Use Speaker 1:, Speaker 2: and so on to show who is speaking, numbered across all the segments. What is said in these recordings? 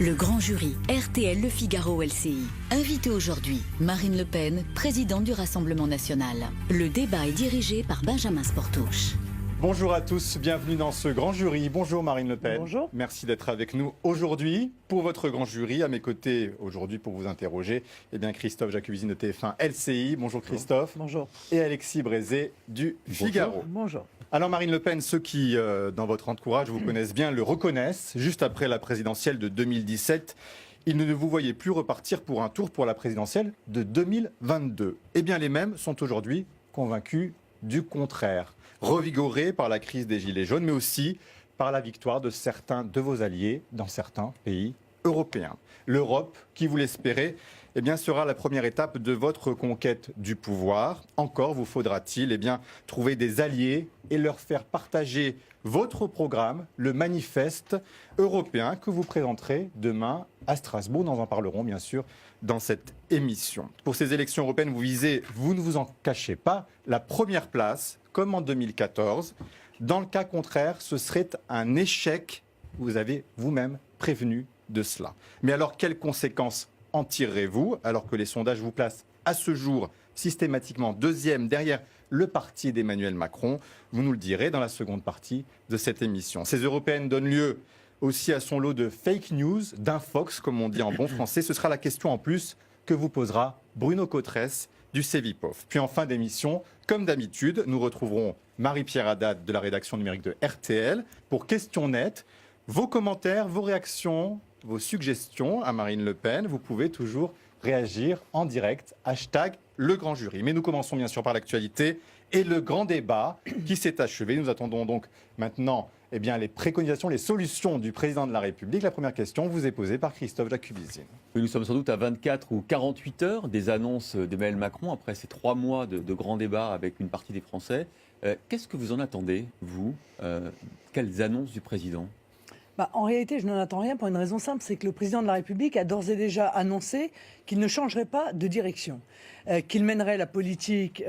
Speaker 1: Le grand jury, RTL Le Figaro LCI. Invité aujourd'hui, Marine Le Pen, présidente du Rassemblement national. Le débat est dirigé par Benjamin Sportouche.
Speaker 2: Bonjour à tous, bienvenue dans ce grand jury. Bonjour Marine Le Pen.
Speaker 3: Bonjour.
Speaker 2: Merci d'être avec nous aujourd'hui pour votre grand jury. À mes côtés aujourd'hui pour vous interroger, Christophe Jacubizine de TF1 LCI. Bonjour Christophe.
Speaker 3: Bonjour.
Speaker 2: Et Alexis Brézé du Figaro.
Speaker 3: Bonjour.
Speaker 2: Alors Marine Le Pen, ceux qui, dans votre entourage, vous connaissent bien, le reconnaissent. Juste après la présidentielle de 2017, ils ne vous voyaient plus repartir pour un tour pour la présidentielle de 2022. Eh bien, les mêmes sont aujourd'hui convaincus du contraire. Revigorés par la crise des Gilets jaunes, mais aussi par la victoire de certains de vos alliés dans certains pays européens. L'Europe, qui vous l'espérez, sera la première étape de votre conquête du pouvoir. Encore vous faudra-t-il trouver des alliés et leur faire partager votre programme, le manifeste européen que vous présenterez demain à Strasbourg. Nous en parlerons bien sûr dans cette émission. Pour ces élections européennes, vous visez, vous ne vous en cachez pas, la première place, comme en 2014. Dans le cas contraire, ce serait un échec. Vous avez vous-même prévenu de cela. Mais alors, quelles conséquences en tirerez-vous, alors que les sondages vous placent à ce jour systématiquement deuxième derrière le parti d'Emmanuel Macron? Vous nous le direz dans la seconde partie de cette émission. Ces européennes donnent lieu aussi à son lot de fake news, d'infox, comme on dit en bon français. Ce sera la question en plus que vous posera Bruno Cotresse du Cevipof. Puis en fin d'émission, comme d'habitude, nous retrouverons Marie-Pierre Haddad de la rédaction numérique de RTL pour Question Net. Vos commentaires, vos réactions, vos suggestions à Marine Le Pen, vous pouvez toujours réagir en direct, #le grand jury. Mais nous commençons bien sûr par l'actualité et le grand débat qui s'est achevé. Nous attendons donc maintenant les préconisations, les solutions du président de la République. La première question vous est posée par Christophe Jacubizine.
Speaker 4: Nous sommes sans doute à 24 ou 48 heures des annonces d'Emmanuel Macron après ces 3 mois de grands débats avec une partie des Français. Qu'est-ce que vous en attendez, vous Quelles annonces du président ?
Speaker 3: En réalité, je n'en attends rien pour une raison simple, c'est que le président de la République a d'ores et déjà annoncé qu'il ne changerait pas de direction, qu'il mènerait la politique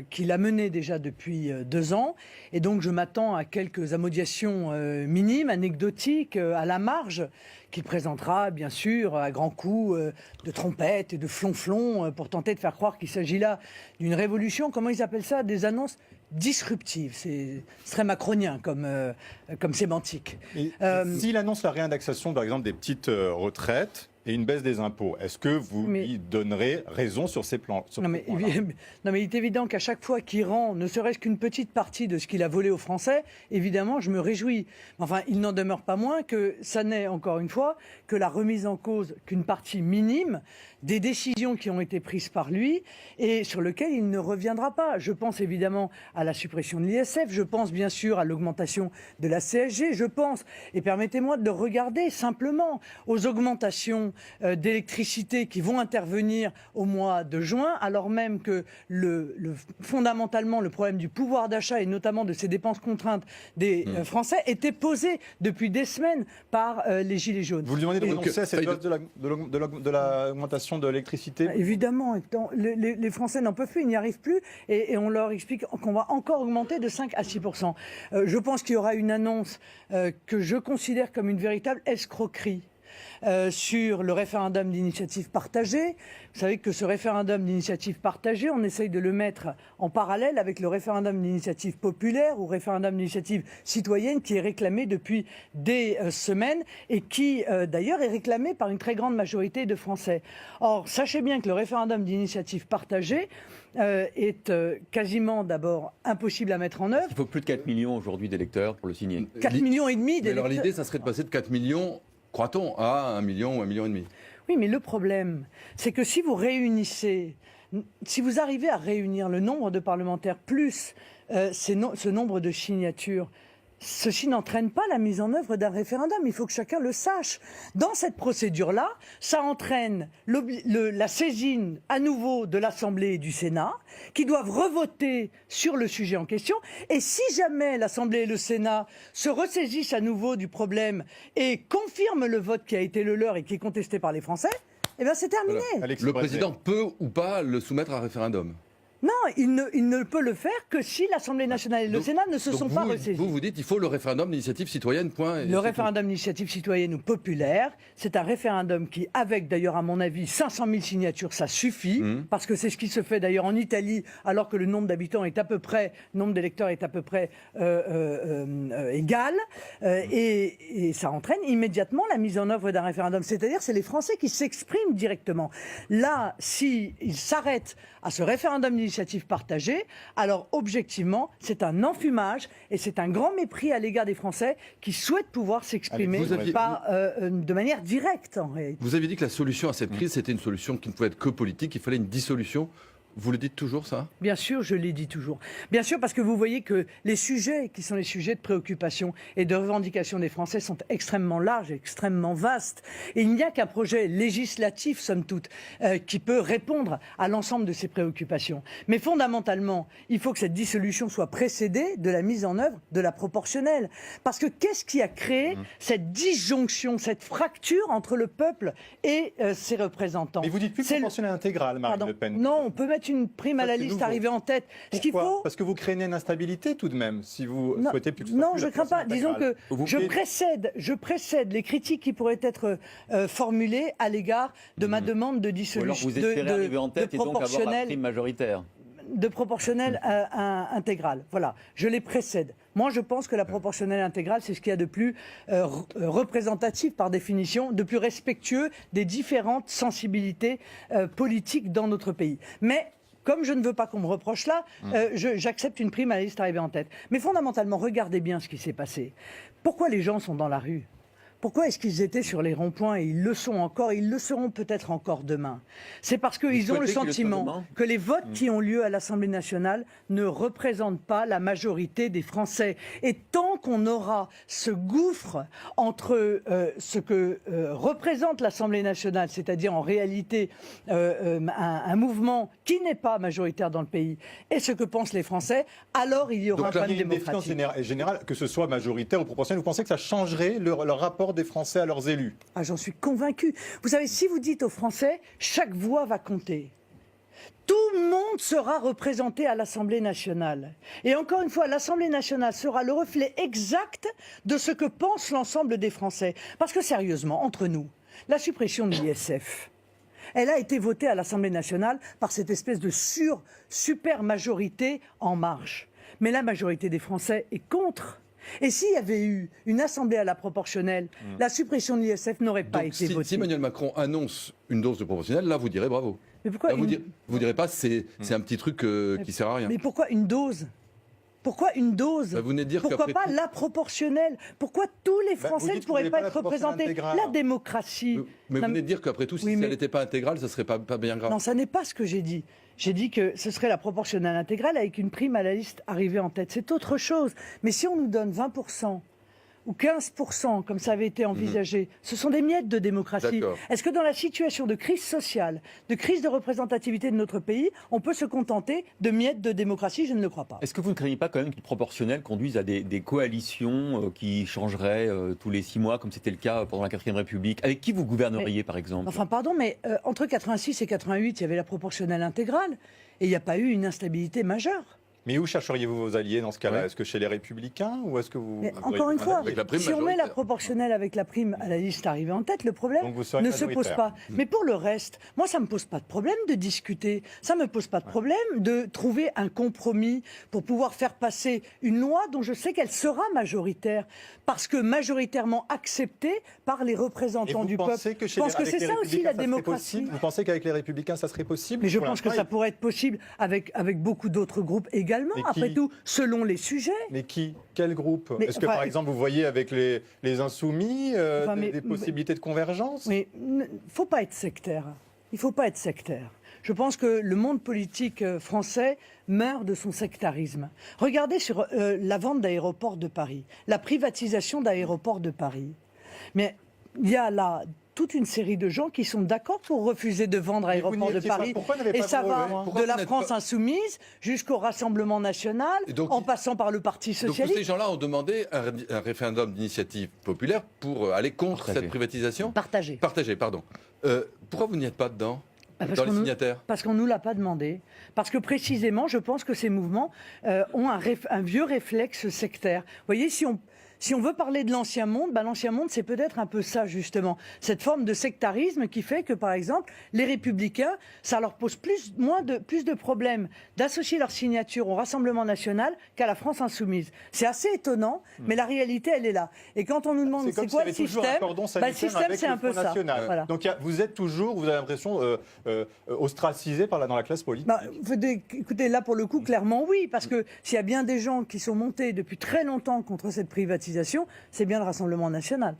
Speaker 3: qu'il a menée déjà depuis 2 ans. Et donc je m'attends à quelques amodiations minimes, anecdotiques, à la marge, qu'il présentera bien sûr à grands coups de trompette et de flonflon pour tenter de faire croire qu'il s'agit là d'une révolution. Comment ils appellent ça? Des annonces disruptive, ce serait macronien comme sémantique.
Speaker 2: S'il annonce la réindexation, par exemple, des petites retraites et une baisse des impôts, est-ce que vous lui donnerez raison sur ces plans
Speaker 3: mais il est évident qu'à chaque fois qu'il rend ne serait-ce qu'une petite partie de ce qu'il a volé aux Français, évidemment, je me réjouis. Enfin, il n'en demeure pas moins que ça n'est, encore une fois, que la remise en cause qu'une partie minime des décisions qui ont été prises par lui et sur lesquelles il ne reviendra pas. Je pense évidemment à la suppression de l'ISF, je pense bien sûr à l'augmentation de la CSG, je pense, et permettez-moi de regarder simplement aux augmentations d'électricité qui vont intervenir au mois de juin, alors même que fondamentalement le problème du pouvoir d'achat et notamment de ces dépenses contraintes des Français était posé depuis des semaines par les Gilets jaunes.
Speaker 2: Vous lui demandez de renoncer à cette hausse de l'augmentation de l'électricité?
Speaker 3: Évidemment, les Français n'en peuvent plus, ils n'y arrivent plus et on leur explique qu'on va encore augmenter de 5 à 6%. Je pense qu'il y aura une annonce que je considère comme une véritable escroquerie. Sur le référendum d'initiative partagée. Vous savez que ce référendum d'initiative partagée, on essaye de le mettre en parallèle avec le référendum d'initiative populaire ou référendum d'initiative citoyenne qui est réclamé depuis des semaines et qui d'ailleurs est réclamé par une très grande majorité de Français. Or, sachez bien que le référendum d'initiative partagée est quasiment d'abord impossible à mettre en œuvre.
Speaker 4: Il faut plus de 4 millions aujourd'hui d'électeurs pour le signer.
Speaker 3: 4,5 millions d'électeurs.
Speaker 5: Alors l'idée, ça serait de passer de 4 millions... croit-on, à 1 million ou 1,5 million.
Speaker 3: Oui, mais le problème, c'est que si vous arrivez à réunir le nombre de parlementaires plus ce nombre de signatures, ceci n'entraîne pas la mise en œuvre d'un référendum. Il faut que chacun le sache. Dans cette procédure-là, ça entraîne la saisine à nouveau de l'Assemblée et du Sénat, qui doivent revoter sur le sujet en question. Et si jamais l'Assemblée et le Sénat se ressaisissent à nouveau du problème et confirment le vote qui a été le leur et qui est contesté par les Français, c'est terminé.
Speaker 5: Voilà. Le président peut ou pas le soumettre à référendum?
Speaker 3: Non, il ne peut le faire que si l'Assemblée nationale et le Sénat ne se sont pas ressaisis.
Speaker 5: Vous dites il faut le référendum d'initiative citoyenne, point.
Speaker 3: Le référendum d'initiative citoyenne ou populaire, c'est un référendum qui, avec d'ailleurs à mon avis 500 000 signatures, ça suffit, parce que c'est ce qui se fait d'ailleurs en Italie, alors que le nombre d'habitants est à peu près, le nombre d'électeurs est à peu près égal, et ça entraîne immédiatement la mise en œuvre d'un référendum. C'est-à-dire c'est les Français qui s'expriment directement. Là, s'ils s'arrêtent à ce référendum d'initiative partagée, alors objectivement, c'est un enfumage et c'est un grand mépris à l'égard des Français qui souhaitent pouvoir s'exprimer de manière directe en réalité.
Speaker 5: Vous aviez dit que la solution à cette crise, c'était une solution qui ne pouvait être que politique, il fallait une dissolution. Vous le dites toujours, ça ?
Speaker 3: Bien sûr, je l'ai dit toujours. Bien sûr, parce que vous voyez que les sujets qui sont les sujets de préoccupation et de revendication des Français sont extrêmement larges, extrêmement vastes. Et il n'y a qu'un projet législatif, somme toute, qui peut répondre à l'ensemble de ces préoccupations. Mais fondamentalement, il faut que cette dissolution soit précédée de la mise en œuvre de la proportionnelle. Parce que qu'est-ce qui a créé cette disjonction, cette fracture entre le peuple et ses représentants ?
Speaker 2: Mais vous dites plus proportionnelle intégrale, Marine Le Pen.
Speaker 3: Non, on peut mettre une prime à la liste arrivée en tête.
Speaker 2: Pourquoi ? Parce que vous craignez une instabilité tout de même, si vous souhaitez plus que ce soit
Speaker 3: Non,
Speaker 2: plus
Speaker 3: je ne crains pas. Disons que je précède les critiques qui pourraient être formulées à l'égard de ma demande de dissolution.
Speaker 4: Ou alors vous espérez arriver en tête et donc avoir la prime majoritaire.
Speaker 3: De proportionnelle intégrale. Voilà, je les précède. Moi, je pense que la proportionnelle intégrale, c'est ce qu'il y a de plus représentatif par définition, de plus respectueux des différentes sensibilités politiques dans notre pays. Mais comme je ne veux pas qu'on me reproche là, j'accepte une prime à la liste arrivée en tête. Mais fondamentalement, regardez bien ce qui s'est passé. Pourquoi les gens sont dans la rue ? Pourquoi est-ce qu'ils étaient sur les ronds-points et ils le sont encore, et ils le seront peut-être encore demain ? C'est parce qu'ils ont le sentiment que les votes qui ont lieu à l'Assemblée nationale ne représentent pas la majorité des Français. Et tant qu'on aura ce gouffre entre ce que représente l'Assemblée nationale, c'est-à-dire en réalité un mouvement qui n'est pas majoritaire dans le pays, et ce que pensent les Français, alors il y aura un problème démocratique.
Speaker 2: Donc la défiance générale, que ce soit majoritaire ou proportionnel, vous pensez que ça changerait leur rapport des Français à leurs élus ?
Speaker 3: Ah, j'en suis convaincu. Vous savez, si vous dites aux Français, chaque voix va compter, tout le monde sera représenté à l'Assemblée nationale. Et encore une fois, l'Assemblée nationale sera le reflet exact de ce que pense l'ensemble des Français. Parce que sérieusement, entre nous, la suppression de l'ISF, elle a été votée à l'Assemblée nationale par cette espèce de super majorité En Marche. Mais la majorité des Français est contre. Et s'il y avait eu une assemblée à la proportionnelle, la suppression de l'ISF n'aurait pas été votée.
Speaker 5: Si Emmanuel Macron annonce une dose de proportionnelle, là vous direz bravo.
Speaker 3: Mais pourquoi
Speaker 5: là, vous direz pas c'est un petit truc qui sert à rien.
Speaker 3: Mais pourquoi une dose ? Pourquoi une dose ?
Speaker 5: Vous venez de dire
Speaker 3: pourquoi pas la proportionnelle ? Pourquoi tous les Français ne pourraient pas être représentés ? La démocratie.
Speaker 5: Mais vous venez de dire qu'après tout, si elle n'était pas intégrale, ça ne serait pas bien grave.
Speaker 3: Non, ça n'est pas ce que j'ai dit. J'ai dit que ce serait la proportionnelle intégrale avec une prime à la liste arrivée en tête. C'est autre chose. Mais si on nous donne 20% ou 15%, comme ça avait été envisagé, ce sont des miettes de démocratie. Est-ce que dans la situation de crise sociale, de crise de représentativité de notre pays, on peut se contenter de miettes de démocratie ? Je ne le crois pas.
Speaker 4: Est-ce que vous ne craignez pas quand même qu'une proportionnelle conduise à des coalitions qui changeraient tous les 6 mois, comme c'était le cas pendant la 4ème République ? Avec qui vous gouverneriez, par exemple ?
Speaker 3: Enfin, pardon, mais entre 86 et 88, il y avait la proportionnelle intégrale, et il n'y a pas eu une instabilité majeure.
Speaker 2: Mais où chercheriez-vous vos alliés dans ce cas-là ? Est-ce que chez les Républicains ou est-ce que vous...
Speaker 3: Encore une fois, si on met la proportionnelle avec la prime à la liste arrivée en tête, le problème ne se pose pas. Mais pour le reste, moi, ça ne me pose pas de problème de discuter. Ça ne me pose pas de problème de trouver un compromis pour pouvoir faire passer une loi dont je sais qu'elle sera majoritaire. Parce que majoritairement acceptée par les représentants du peuple. Je pense que c'est ça aussi la démocratie.
Speaker 2: Vous pensez qu'avec les Républicains, ça serait possible ?
Speaker 3: Mais je pense que ça pourrait être possible avec beaucoup d'autres groupes également. Après tout, selon les sujets.
Speaker 2: Mais qui ? Quel groupe ? Est-ce que, par exemple, vous voyez avec les Insoumis des possibilités de convergence ?
Speaker 3: Mais il ne faut pas être sectaire. Il ne faut pas être sectaire. Je pense que le monde politique français meurt de son sectarisme. Regardez sur la vente d'aéroports de Paris, la privatisation d'aéroports de Paris. Mais il y a là toute une série de gens qui sont d'accord pour refuser de vendre Aéroports de Paris. Et ça va de la France insoumise jusqu'au Rassemblement national, en passant par le Parti socialiste.
Speaker 5: Donc tous ces gens-là ont demandé un référendum d'initiative populaire pour aller contre cette privatisation ?
Speaker 3: Partagée.
Speaker 5: Partagée, pardon. Pourquoi vous n'y êtes pas dedans ? dans les signataires?
Speaker 3: Parce qu'on ne nous l'a pas demandé. Parce que précisément, je pense que ces mouvements ont un vieux réflexe sectaire. Vous voyez, si on veut parler de l'ancien monde, l'ancien monde, c'est peut-être un peu ça, justement. Cette forme de sectarisme qui fait que, par exemple, les Républicains, ça leur pose plus de problèmes d'associer leur signature au Rassemblement national qu'à la France insoumise. C'est assez étonnant, mais la réalité, elle est là. Et quand on nous demande c'est quoi le système, le système, c'est un peu ça. Voilà.
Speaker 2: Donc vous êtes toujours, vous avez l'impression, ostracisé dans la classe politique.
Speaker 3: Écoutez, là, pour le coup, clairement, oui. Parce que s'il y a bien des gens qui sont montés depuis très longtemps contre cette privatisation, c'est bien le Rassemblement national.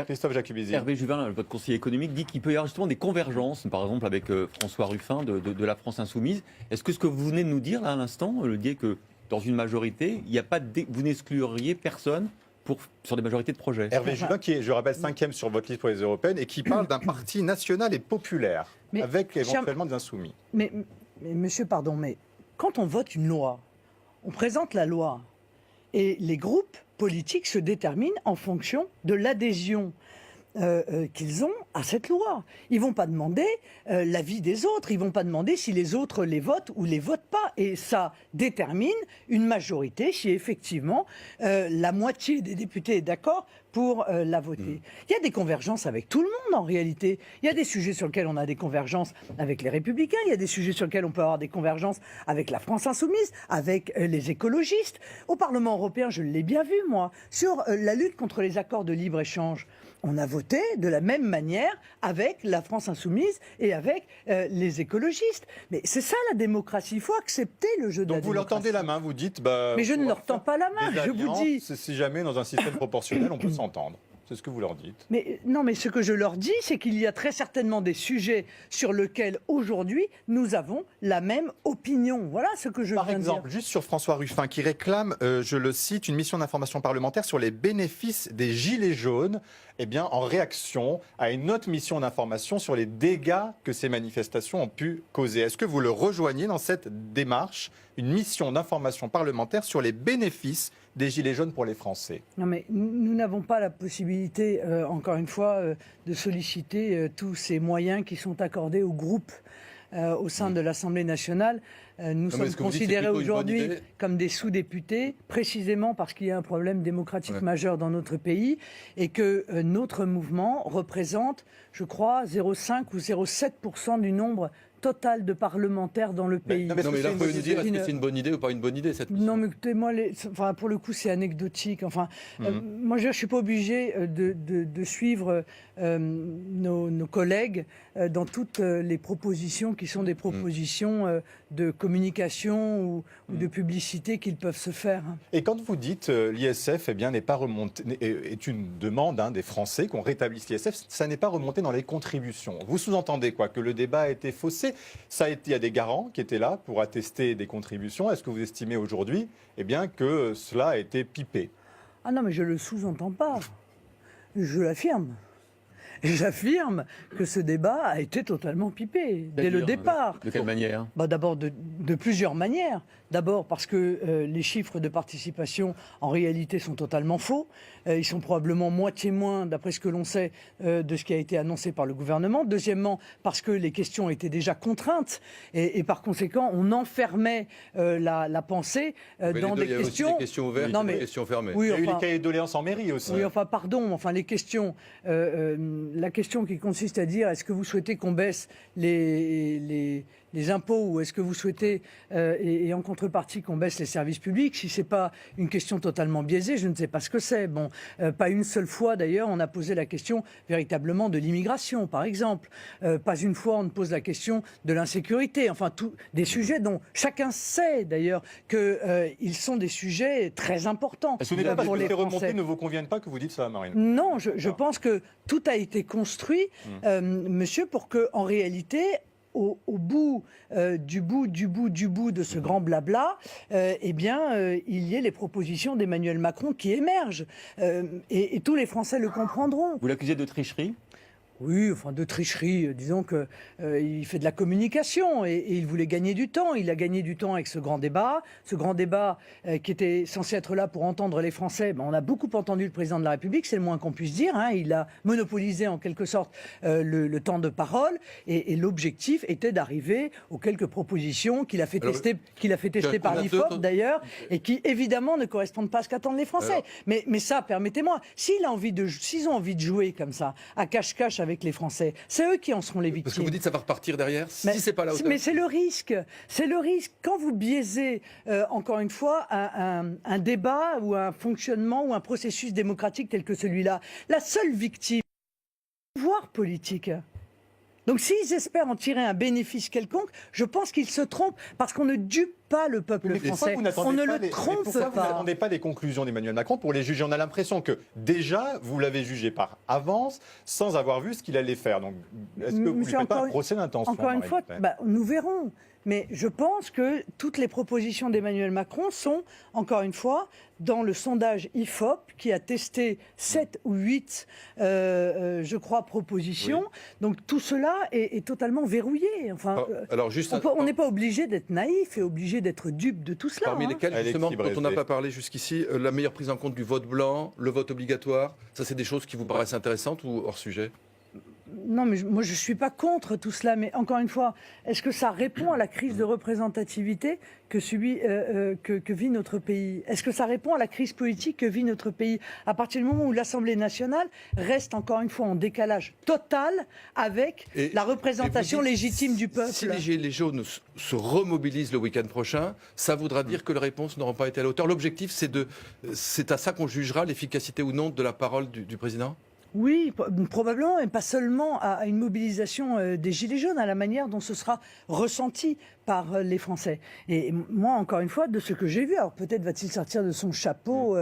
Speaker 2: Christophe Jacubizzi.
Speaker 4: Hervé Juvin, votre conseiller économique, dit qu'il peut y avoir justement des convergences, par exemple avec François Ruffin de la France Insoumise. Est-ce que ce que vous venez de nous dire là à l'instant, le dit que dans une majorité, il n'y a pas vous n'excluriez personne sur des majorités de projets?
Speaker 2: Hervé Juvin, qui est, je rappelle, 5e sur votre liste pour les européennes et qui parle d'un parti national et populaire, avec éventuellement des insoumis.
Speaker 3: Mais monsieur, pardon, mais quand on vote une loi, on présente la loi et les groupes politiques se déterminent en fonction de l'adhésion qu'ils ont à cette loi. Ils ne vont pas demander l'avis des autres, ils ne vont pas demander si les autres les votent ou les votent pas. Et ça détermine une majorité si effectivement la moitié des députés est d'accord pour la voter. Il y a des convergences avec tout le monde en réalité. Il y a des sujets sur lesquels on a des convergences avec les Républicains, il y a des sujets sur lesquels on peut avoir des convergences avec la France Insoumise, avec les écologistes. Au Parlement européen, je l'ai bien vu moi, sur la lutte contre les accords de libre-échange. On a voté de la même manière avec la France Insoumise et avec les écologistes. Mais c'est ça la démocratie, il faut accepter le jeu de la démocratie.
Speaker 2: Donc vous leur tendez la main, vous dites...
Speaker 3: Mais je ne leur tends pas la main, je vous dis...
Speaker 2: Si jamais dans un système proportionnel, on peut s'entendre. C'est ce que vous leur dites.
Speaker 3: Mais non, mais ce que je leur dis, c'est qu'il y a très certainement des sujets sur lesquels aujourd'hui nous avons la même opinion. Voilà ce que je viens de dire.
Speaker 2: Par exemple, juste sur François Ruffin, qui réclame, je le cite, une mission d'information parlementaire sur les bénéfices des Gilets jaunes, en réaction à une autre mission d'information sur les dégâts que ces manifestations ont pu causer. Est-ce que vous le rejoignez dans cette démarche, une mission d'information parlementaire sur les bénéfices des Gilets jaunes pour les Français?
Speaker 3: Non, mais nous n'avons pas la possibilité, encore une fois, de solliciter tous ces moyens qui sont accordés aux groupes au sein de l'Assemblée nationale. Nous sommes considérés aujourd'hui comme des sous-députés, précisément parce qu'il y a un problème démocratique majeur dans notre pays et que notre mouvement représente, je crois, 0,5 ou 0,7% du nombre total de parlementaires dans le pays.
Speaker 5: Non, mais là, vous pouvez nous dire, est-ce que c'est une bonne idée ou pas une bonne idée, cette mission?
Speaker 3: Non, mais écoutez, moi, pour le coup, c'est anecdotique. Moi, je ne suis pas obligé de suivre nos collègues dans toutes les propositions qui sont des propositions de communication ou de publicité qu'ils peuvent se faire.
Speaker 2: Et quand vous dites l'ISF n'est pas remonté, est une demande des Français qu'on rétablisse l'ISF, ça n'est pas remonté dans les contributions. Vous sous-entendez quoi? Que le débat a été faussé? Il y a des garants qui étaient là pour attester des contributions. Est-ce que vous estimez aujourd'hui que cela a été pipé?
Speaker 3: Ah non, mais je ne le sous-entends pas. Je l'affirme. J'affirme que ce débat a été totalement pipé dès le départ.
Speaker 4: De quelle manière?
Speaker 3: D'abord de plusieurs manières. D'abord parce que les chiffres de participation en réalité sont totalement faux. Ils sont probablement moitié moins, d'après ce que l'on sait, de ce qui a été annoncé par le gouvernement. Deuxièmement, parce que les questions étaient déjà contraintes et par conséquent, on enfermait la pensée dans des questions...
Speaker 5: Il y a aussi des questions ouvertes et des questions fermées.
Speaker 2: Oui, il y a eu les cahiers de doléances en mairie aussi.
Speaker 3: Oui, pardon, les questions... la question qui consiste à dire est-ce que vous souhaitez qu'on baisse les impôts ou est-ce que vous souhaitez, et en contrepartie, qu'on baisse les services publics? Si ce n'est pas une question totalement biaisée, je ne sais pas ce que c'est. Bon, pas une seule fois, d'ailleurs, on a posé la question véritablement de l'immigration, par exemple. Pas une fois, on ne pose la question de l'insécurité. Enfin, des sujets dont chacun sait, d'ailleurs, qu'ils sont des sujets très importants.
Speaker 2: Ce n'est pas parce que les remontées ne vous conviennent pas que vous dites ça, Marine?
Speaker 3: Non, je pense que tout a été construit, monsieur, pour que, en réalité, au bout du bout de ce grand blabla, il y ait les propositions d'Emmanuel Macron qui émergent. Et tous les Français le comprendront.
Speaker 4: Vous l'accusez de tricherie?
Speaker 3: Oui, enfin de tricherie. Disons que il fait de la communication et il voulait gagner du temps. Il a gagné du temps avec ce grand débat. Ce grand débat qui était censé être là pour entendre les Français. Ben, on a beaucoup entendu le président de la République, c'est le moins qu'on puisse dire. Hein. Il a monopolisé en quelque sorte le temps de parole et l'objectif était d'arriver aux quelques propositions qu'il a fait tester par l'IFOP d'ailleurs et qui évidemment ne correspondent pas à ce qu'attendent les Français. Mais ça, permettez-moi, s'ils ont envie de jouer comme ça, à cache-cache avec les Français, c'est eux qui en seront les victimes.
Speaker 5: Parce que vous dites ça va repartir derrière, si c'est pas la hauteur.
Speaker 3: Mais c'est le risque. C'est le risque. Quand vous biaisez, encore une fois, un débat ou un fonctionnement ou un processus démocratique tel que celui-là, la seule victime, c'est le pouvoir politique. Donc s'ils espèrent en tirer un bénéfice quelconque, je pense qu'ils se trompent parce qu'on ne dupe pas le peuple français. On ne le trompe
Speaker 2: pourquoi
Speaker 3: pas.
Speaker 2: Vous n'attendez pas les conclusions d'Emmanuel Macron pour les juger? On a l'impression que déjà, vous l'avez jugé par avance sans avoir vu ce qu'il allait faire. Donc est-ce que vous ne lui faites pas un procès d'intention?
Speaker 3: Encore une fois, nous verrons. Mais je pense que toutes les propositions d'Emmanuel Macron sont, encore une fois, dans le sondage IFOP qui a testé 7 ou 8, je crois, propositions. Oui. Donc tout cela est totalement verrouillé. Enfin,
Speaker 5: alors, juste
Speaker 3: on n'est pas obligé d'être naïf et obligé d'être dupe de tout cela.
Speaker 5: Parmi lesquels, justement, dont on n'a pas parlé jusqu'ici, la meilleure prise en compte du vote blanc, le vote obligatoire, ça c'est des choses qui vous paraissent intéressantes ou hors sujet?
Speaker 3: Non, mais moi je ne suis pas contre tout cela, mais encore une fois, est-ce que ça répond à la crise de représentativité que vit notre pays? Est-ce que ça répond à la crise politique que vit notre pays à partir du moment où l'Assemblée nationale reste encore une fois en décalage total avec la représentation légitime du peuple?
Speaker 5: Si les Gilets jaunes se remobilisent le week-end prochain, ça voudra dire que les réponses n'auront pas été à la hauteur. L'objectif, c'est à ça qu'on jugera l'efficacité ou non de la parole du président?
Speaker 3: Oui, probablement, et pas seulement à une mobilisation des Gilets jaunes, à la manière dont ce sera ressenti par les Français. Et moi, encore une fois, de ce que j'ai vu, alors peut-être va-t-il sortir de son chapeau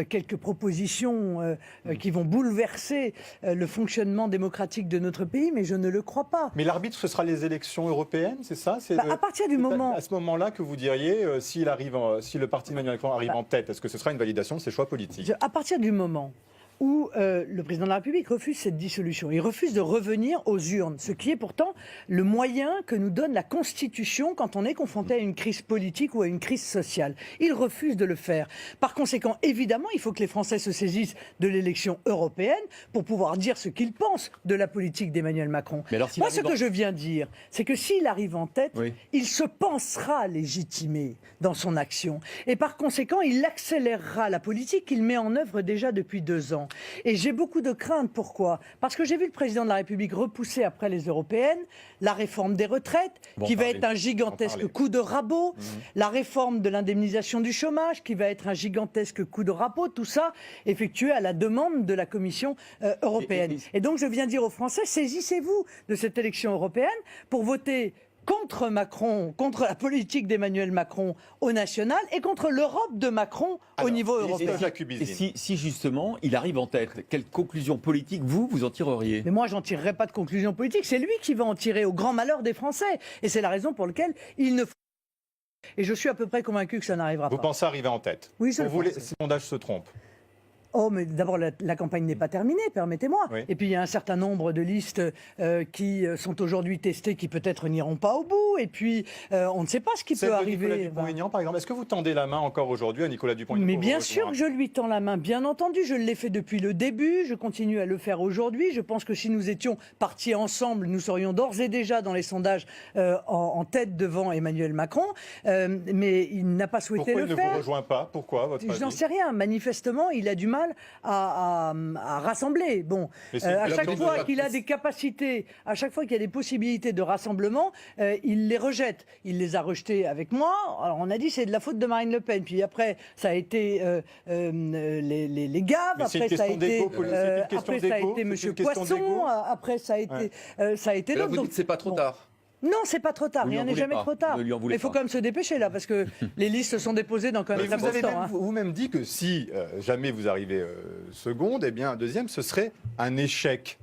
Speaker 3: quelques propositions qui vont bouleverser le fonctionnement démocratique de notre pays, mais je ne le crois pas.
Speaker 2: Mais l'arbitre, ce sera les élections européennes, c'est ça?
Speaker 3: À partir du moment...
Speaker 2: À ce moment-là que vous diriez, si le parti d'Emmanuel Macron arrive en tête, est-ce que ce sera une validation de ses choix politiques?
Speaker 3: À partir du moment où le président de la République refuse cette dissolution. Il refuse de revenir aux urnes, ce qui est pourtant le moyen que nous donne la Constitution quand on est confronté à une crise politique ou à une crise sociale. Il refuse de le faire. Par conséquent, évidemment, il faut que les Français se saisissent de l'élection européenne pour pouvoir dire ce qu'ils pensent de la politique d'Emmanuel Macron.
Speaker 4: Mais alors,
Speaker 3: moi, ce que je viens de dire, c'est que s'il arrive en tête,
Speaker 4: oui,
Speaker 3: il se pensera légitimé dans son action. Et par conséquent, il accélérera la politique qu'il met en œuvre déjà depuis 2 ans. Et j'ai beaucoup de craintes. Pourquoi? Parce que j'ai vu le président de la République repousser après les européennes la réforme des retraites, qui va être un gigantesque coup de rabot, la réforme de l'indemnisation du chômage, qui va être un gigantesque coup de rabot, tout ça effectué à la demande de la Commission européenne. Et donc je viens dire aux Français, saisissez-vous de cette élection européenne pour voter contre Macron, contre la politique d'Emmanuel Macron au national et contre l'Europe de Macron au niveau européen.
Speaker 4: Et si justement il arrive en tête, quelle conclusion politique vous en tireriez?
Speaker 3: Mais moi, j'en tirerai pas de conclusion politique. C'est lui qui va en tirer au grand malheur des Français. Et c'est la raison pour laquelle il ne faut... Et je suis à peu près convaincu que ça n'arrivera pas.
Speaker 2: Vous pensez arriver en tête?
Speaker 3: Oui,
Speaker 2: pour vous, les sondages se trompent?
Speaker 3: Oh, mais d'abord, la campagne n'est pas terminée, permettez-moi.
Speaker 2: Oui.
Speaker 3: Et puis, il y a un certain nombre de listes qui sont aujourd'hui testées, qui peut-être n'iront pas au bout. Et puis, on ne sait pas ce qui peut arriver.
Speaker 2: Nicolas Dupont-Aignan, par exemple. Est-ce que vous tendez la main encore aujourd'hui à Nicolas Dupont-Aignan?
Speaker 3: Mais bien sûr que je lui tends la main, bien entendu. Je l'ai fait depuis le début. Je continue à le faire aujourd'hui. Je pense que si nous étions partis ensemble, nous serions d'ores et déjà dans les sondages en tête devant Emmanuel Macron. Mais il n'a pas souhaité le faire.
Speaker 2: Pourquoi il ne vous rejoint pas? Pourquoi, votre avis?
Speaker 3: Je n'en sais rien. Manifestement, il a du mal à rassembler. Bon, à chaque fois qu'il a des capacités, à chaque fois qu'il y a des possibilités de rassemblement, il les rejette. Il les a rejetées avec moi. Alors on a dit c'est de la faute de Marine Le Pen. Puis après ça a été les gaves. Après ça a été Monsieur Poisson. Après ça a été
Speaker 5: d'autres. Vous dites c'est pas trop tard.
Speaker 3: Non, c'est pas trop tard. Rien n'est jamais trop tard. Il faut quand même se dépêcher là, parce que les listes sont déposées dans quand même.
Speaker 2: Mais vous avez vous-même dit que si jamais vous arrivez seconde, eh bien deuxième, ce serait un échec.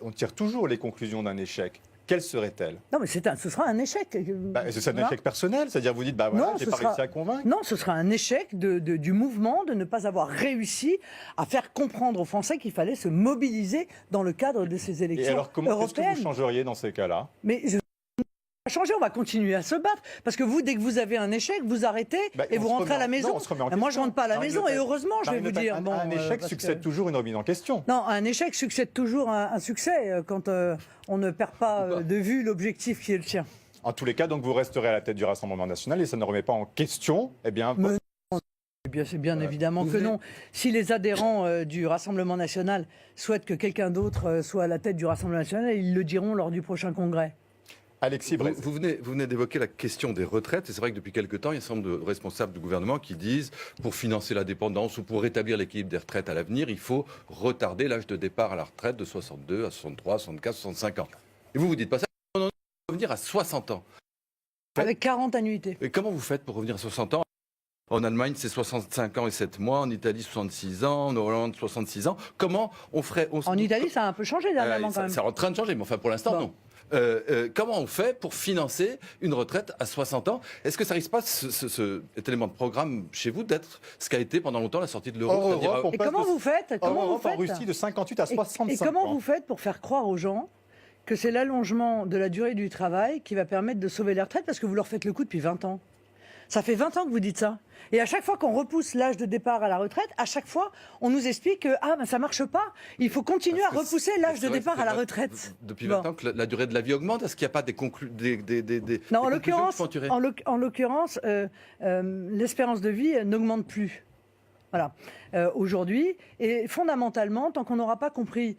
Speaker 2: On tire toujours les conclusions d'un échec. quelle serait-elle?
Speaker 3: Non, mais ce sera un échec.
Speaker 2: C'est un
Speaker 3: Voilà.
Speaker 2: échec personnel, c'est-à-dire vous dites, bah voilà,
Speaker 3: Non,
Speaker 2: j'ai
Speaker 3: ce
Speaker 2: pas
Speaker 3: sera-
Speaker 2: réussi à convaincre.
Speaker 3: Non, ce sera un échec du mouvement de ne pas avoir réussi à faire comprendre aux Français qu'il fallait se mobiliser dans le cadre de ces
Speaker 2: Et
Speaker 3: élections
Speaker 2: alors, qu'est-ce que
Speaker 3: européennes.
Speaker 2: vous changeriez dans ces cas-là?
Speaker 3: Mais on va changer, on va continuer à se battre. Parce que vous, dès que vous avez un échec, vous arrêtez et
Speaker 2: On
Speaker 3: vous
Speaker 2: se
Speaker 3: rentrez à
Speaker 2: remet
Speaker 3: la
Speaker 2: en-
Speaker 3: maison.
Speaker 2: non, on se remet en
Speaker 3: Ben, moi, je
Speaker 2: question.
Speaker 3: rentre pas à la
Speaker 2: Marine
Speaker 3: maison
Speaker 2: Le
Speaker 3: et
Speaker 2: Pen.
Speaker 3: heureusement, je vais
Speaker 2: Marine
Speaker 3: vous
Speaker 2: Le Pen,
Speaker 3: dire.
Speaker 2: un échec
Speaker 3: parce
Speaker 2: succède
Speaker 3: que-
Speaker 2: toujours une remise en question.
Speaker 3: Non, à un échec succède toujours un succès quand on ne perd pas de vue l'objectif qui est le sien.
Speaker 2: En tous les cas, donc vous resterez à la tête du Rassemblement national et ça ne remet pas en question, eh bien,
Speaker 3: Mais c'est bien évidemment
Speaker 5: Vous
Speaker 3: que
Speaker 5: venez-
Speaker 3: non. Si les adhérents du Rassemblement national souhaitent que quelqu'un d'autre soit à la tête du Rassemblement national, ils le diront lors du prochain congrès.
Speaker 2: Alexis
Speaker 5: Vous,
Speaker 2: Brest.
Speaker 5: vous venez d'évoquer la question des retraites, et c'est vrai que depuis quelque temps, il y a un certain nombre de responsables du gouvernement qui disent pour financer la dépendance ou pour rétablir l'équilibre des retraites à l'avenir, il faut retarder l'âge de départ à la retraite de 62 à 63, 64, 65 ans. Et vous dites pas ça, non, non, il faut revenir à 60 ans.
Speaker 3: Avec 40 annuités.
Speaker 5: Et comment vous faites pour revenir à 60 ans? En Allemagne, c'est 65 ans et 7 mois. En Italie, 66 ans. En Hollande, 66 ans. Comment on ferait
Speaker 3: En Italie, ça a un peu changé dernièrement quand même.
Speaker 5: C'est en train de changer, mais enfin pour l'instant,
Speaker 3: Bon.
Speaker 5: non. Comment on fait pour financer une retraite à 60 ans? Est-ce que ça risque pas, cet élément de programme chez vous, d'être ce qu'a été pendant longtemps la sortie de l'euro?
Speaker 2: Hors
Speaker 5: c'est-à-dire,
Speaker 2: Europe, on
Speaker 3: Et
Speaker 2: passe
Speaker 3: comment
Speaker 2: de-
Speaker 3: vous faites
Speaker 2: En
Speaker 3: Comment vous
Speaker 2: Europe, en
Speaker 3: faites
Speaker 2: Russie, de 58 à 65
Speaker 3: Et comment
Speaker 2: ans.
Speaker 3: vous faites pour faire croire aux gens que c'est l'allongement de la durée du travail qui va permettre de sauver les retraites parce que vous leur faites le coup depuis 20 ans? Ça fait 20 ans que vous dites ça. Et à chaque fois qu'on repousse l'âge de départ à la retraite, à chaque fois, on nous explique que ça marche pas. Il faut continuer à
Speaker 5: Parce que
Speaker 3: repousser l'âge
Speaker 5: c'est
Speaker 3: de
Speaker 5: vrai que
Speaker 3: départ à la
Speaker 5: c'est
Speaker 3: retraite.
Speaker 5: Depuis
Speaker 3: Bon.
Speaker 5: 20 ans que la durée de la vie augmente. Est-ce qu'il n'y a pas des
Speaker 3: Non, en
Speaker 5: conclusions qui
Speaker 3: l'occurrence,
Speaker 5: sont tirées?
Speaker 3: en l'occurrence, l'espérance de vie n'augmente plus. Voilà. Aujourd'hui, et fondamentalement, tant qu'on n'aura pas compris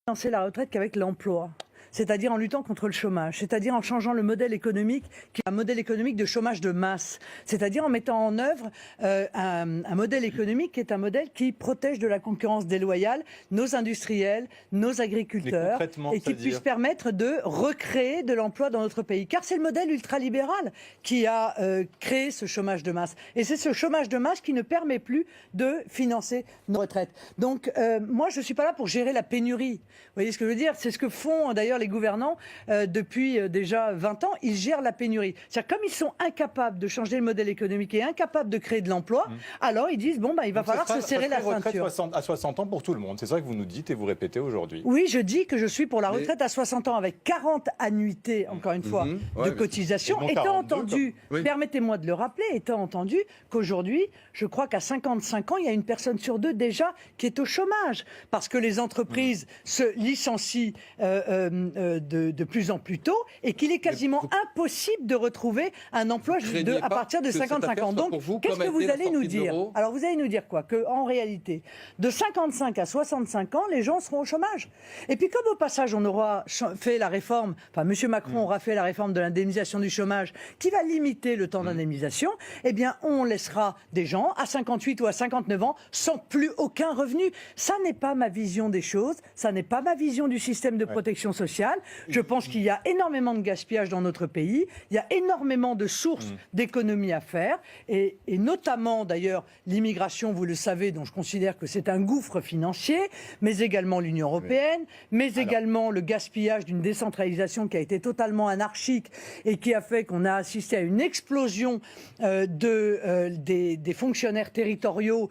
Speaker 3: financer la retraite qu'avec l'emploi, c'est-à-dire en luttant contre le chômage, c'est-à-dire en changeant le modèle économique, qui est un modèle économique de chômage de masse, c'est-à-dire en mettant en œuvre un modèle économique qui est un modèle qui protège de la concurrence déloyale nos industriels, nos agriculteurs,
Speaker 2: concrètement,
Speaker 3: et qui
Speaker 2: c'est-à-dire
Speaker 3: puisse permettre de recréer de l'emploi dans notre pays. Car c'est le modèle ultralibéral qui a créé ce chômage de masse. Et c'est ce chômage de masse qui ne permet plus de financer nos retraites. Donc moi, je ne suis pas là pour gérer la pénurie. Vous voyez ce que je veux dire? C'est ce que font d'ailleurs les gouvernants depuis déjà 20 ans. Ils gèrent la pénurie. C'est-à-dire comme ils sont incapables de changer le modèle économique et incapables de créer de l'emploi, alors ils disent, il va
Speaker 2: Donc,
Speaker 3: falloir
Speaker 2: ce sera-
Speaker 3: se serrer
Speaker 2: ça
Speaker 3: la
Speaker 2: serait retraite
Speaker 3: ceinture.
Speaker 2: à 60 ans pour tout le monde. C'est ça que vous nous dites et vous répétez aujourd'hui.
Speaker 3: Oui, je dis que je suis pour la
Speaker 5: Mais-
Speaker 3: retraite à 60 ans avec 40 annuités, encore une fois,
Speaker 5: Ouais,
Speaker 3: de
Speaker 5: mais-
Speaker 3: cotisation.
Speaker 2: Et non
Speaker 3: Étant
Speaker 2: 42,
Speaker 3: entendu,
Speaker 5: comme- oui.
Speaker 3: permettez-moi de le rappeler, étant entendu qu'aujourd'hui, je crois qu'à 55 ans, il y a une personne sur deux déjà qui est au chômage. Parce que les entreprises se licencient de plus en plus tôt et qu'il est quasiment impossible de retrouver un emploi
Speaker 5: craignez
Speaker 3: à
Speaker 5: pas
Speaker 3: partir de
Speaker 5: que cette
Speaker 3: 55
Speaker 5: affaire
Speaker 3: ans.
Speaker 5: soit
Speaker 3: Donc,
Speaker 5: pour vous
Speaker 3: qu'est-ce
Speaker 5: comme a
Speaker 3: que vous
Speaker 5: été la
Speaker 3: allez nous
Speaker 5: sortie de
Speaker 3: dire?
Speaker 5: l'euro?
Speaker 3: Alors, vous allez nous dire quoi? Qu'en réalité, de 55 à 65 ans, les gens seront au chômage. Et puis, comme au passage, on aura fait la réforme, M. Macron aura fait la réforme de l'indemnisation du chômage, qui va limiter le temps d'indemnisation, eh bien, on laissera des gens à 58 ou à 59 ans sans plus aucun revenu. Ça n'est pas ma vision des choses, ça n'est pas ma vision du système de protection sociale. Je pense qu'il y a énormément de gaspillage dans notre pays, il y a énormément de sources d'économies à faire, et notamment d'ailleurs l'immigration, vous le savez, dont je considère que c'est un gouffre financier, mais également l'Union européenne, mais également le gaspillage d'une décentralisation qui a été totalement anarchique et qui a fait qu'on a assisté à une explosion des fonctionnaires territoriaux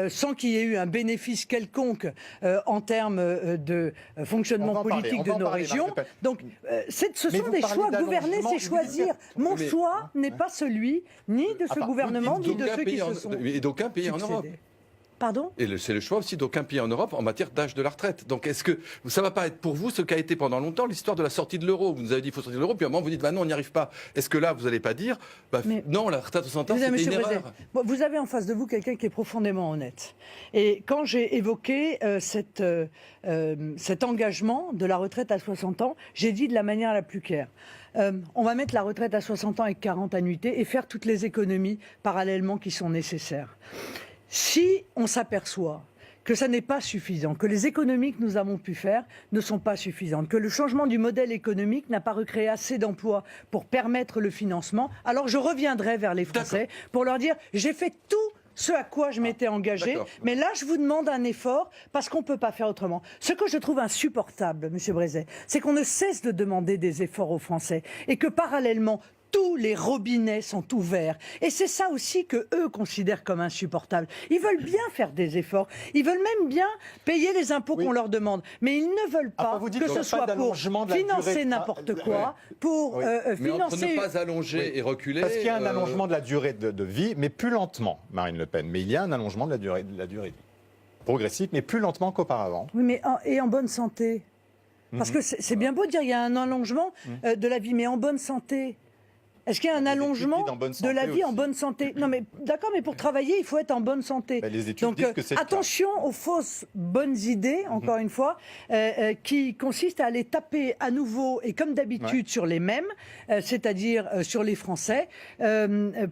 Speaker 3: sans qu'il y ait eu un bénéfice quelconque en termes de fonctionnement
Speaker 2: On va en parler,
Speaker 3: politique
Speaker 2: on
Speaker 3: de
Speaker 2: va en
Speaker 3: nos
Speaker 2: parler,
Speaker 3: régions.
Speaker 2: Marine Le Pen.
Speaker 3: Donc, ce
Speaker 2: Mais
Speaker 3: sont
Speaker 2: vous
Speaker 3: des
Speaker 2: parlez
Speaker 3: choix. Gouverner,
Speaker 2: d'allongement
Speaker 3: c'est choisir. Mon
Speaker 5: Mais-
Speaker 3: choix n'est pas celui ni de ce
Speaker 2: Enfin,
Speaker 3: gouvernement, ni de
Speaker 5: D'aucuns
Speaker 3: ceux qui
Speaker 5: pays
Speaker 3: se sont
Speaker 5: et d'aucun pays en Europe.
Speaker 3: succédés. Pardon?
Speaker 5: Et c'est le choix aussi d'aucun pays en Europe en matière d'âge de la retraite. Donc est-ce que ça va pas être pour vous ce qu'a été pendant longtemps l'histoire de la sortie de l'euro? Vous nous avez dit qu'il faut sortir de l'euro, puis à un moment vous dites non, on n'y arrive pas. Est-ce que là vous n'allez pas dire
Speaker 3: Mais-
Speaker 5: non, la retraite à 60 ans
Speaker 3: Vous avez,
Speaker 5: c'était une
Speaker 3: Monsieur
Speaker 5: erreur?
Speaker 3: Brézet, vous avez en face de vous quelqu'un qui est profondément honnête. Et quand j'ai évoqué cet engagement de la retraite à 60 ans, j'ai dit de la manière la plus claire. On va mettre la retraite à 60 ans avec 40 annuités et faire toutes les économies parallèlement qui sont nécessaires. Si on s'aperçoit que ça n'est pas suffisant, que les économies que nous avons pu faire ne sont pas suffisantes, que le changement du modèle économique n'a pas recréé assez d'emplois pour permettre le financement, alors je reviendrai vers les Français pour leur dire j'ai fait tout ce à quoi je m'étais engagé.
Speaker 5: d'accord.
Speaker 3: Mais là, je vous demande un effort parce qu'on ne peut pas faire autrement. Ce que je trouve insupportable, M. Brézet, c'est qu'on ne cesse de demander des efforts aux Français et que parallèlement, tous les robinets sont ouverts. Et c'est ça aussi que eux considèrent comme insupportable. Ils veulent bien faire des efforts. Ils veulent même bien payer les impôts qu'on leur demande. Mais ils ne veulent pas
Speaker 2: vous dites
Speaker 3: que
Speaker 2: qu'il y
Speaker 3: ce
Speaker 2: a pas
Speaker 3: soit pour
Speaker 2: d'allongement de la durée
Speaker 3: financer
Speaker 2: de-
Speaker 3: n'importe quoi, pour
Speaker 5: Mais entre
Speaker 3: financer...
Speaker 5: ne pas allonger et reculer...
Speaker 2: Parce qu'il y a un allongement de la durée de vie, mais plus lentement, Marine Le Pen. Mais il y a un allongement de la durée de vie. Progressif, mais plus lentement qu'auparavant.
Speaker 3: Oui, mais et en bonne santé. Parce que c'est bien beau de dire qu'il y a un allongement de la vie, mais en bonne santé. Est-ce qu'il y a un
Speaker 2: Les études
Speaker 3: allongement
Speaker 2: disent en bonne
Speaker 3: de la
Speaker 2: santé
Speaker 3: vie en
Speaker 2: aussi.
Speaker 3: bonne santé? Non, mais d'accord, mais pour travailler, il faut être en bonne santé.
Speaker 2: Ben, les études
Speaker 3: Donc,
Speaker 2: disent que c'est le cas.
Speaker 3: attention aux fausses bonnes idées, encore une fois, qui consistent à aller taper à nouveau et comme d'habitude sur les mêmes, c'est-à-dire sur les Français,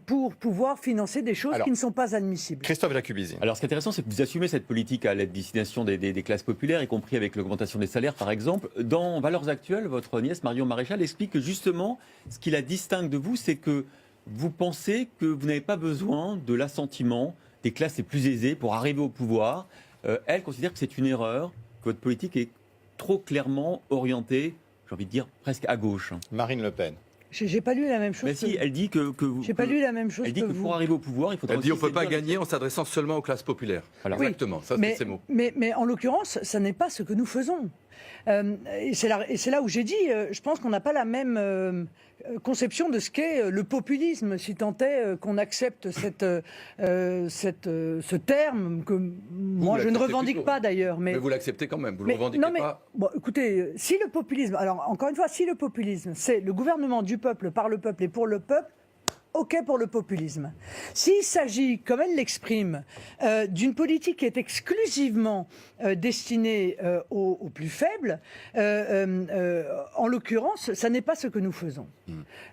Speaker 3: pour pouvoir financer des choses
Speaker 2: Alors,
Speaker 3: qui ne sont pas admissibles.
Speaker 2: Christophe Jacubizzi.
Speaker 4: Alors, ce qui est intéressant, c'est que vous assumez cette politique à la destination des classes populaires, y compris avec l'augmentation des salaires, par exemple. Dans Valeurs Actuelles, votre nièce, Marion Maréchal, explique que justement, ce qui la distingue de vous, c'est que vous pensez que vous n'avez pas besoin de l'assentiment des classes les plus aisées pour arriver au pouvoir. Elle considère que c'est une erreur, que votre politique est trop clairement orientée, j'ai envie de dire, presque à gauche.
Speaker 2: Marine Le Pen.
Speaker 3: J'ai pas lu la même chose.
Speaker 4: Mais si, elle dit que vous...
Speaker 3: J'ai pas lu la même chose
Speaker 4: Elle dit
Speaker 3: que
Speaker 4: que
Speaker 3: vous.
Speaker 4: pour arriver au pouvoir, il faudra
Speaker 5: Elle dit on
Speaker 4: aussi
Speaker 5: ne peut pas
Speaker 4: séduire les-
Speaker 5: gagner en s'adressant seulement aux classes populaires.
Speaker 4: Voilà.
Speaker 3: Oui.
Speaker 5: Exactement, ça c'est
Speaker 3: Mais,
Speaker 5: ces mots.
Speaker 3: mais en l'occurrence, ça n'est pas ce que nous faisons. Et c'est là où j'ai dit, je pense qu'on n'a pas la même conception de ce qu'est le populisme, si tant est qu'on accepte ce terme que moi je ne
Speaker 5: l'acceptez
Speaker 3: revendique
Speaker 5: plutôt.
Speaker 3: pas d'ailleurs.
Speaker 5: Mais vous l'acceptez quand même, vous ne le revendiquez
Speaker 3: non, mais,
Speaker 5: pas.
Speaker 3: bon, écoutez, si le populisme, alors encore une fois, si le populisme, c'est le gouvernement du peuple, par le peuple et pour le peuple, OK pour le populisme. S'il s'agit, comme elle l'exprime, d'une politique qui est exclusivement destinée aux plus faibles, en l'occurrence, ça n'est pas ce que nous faisons.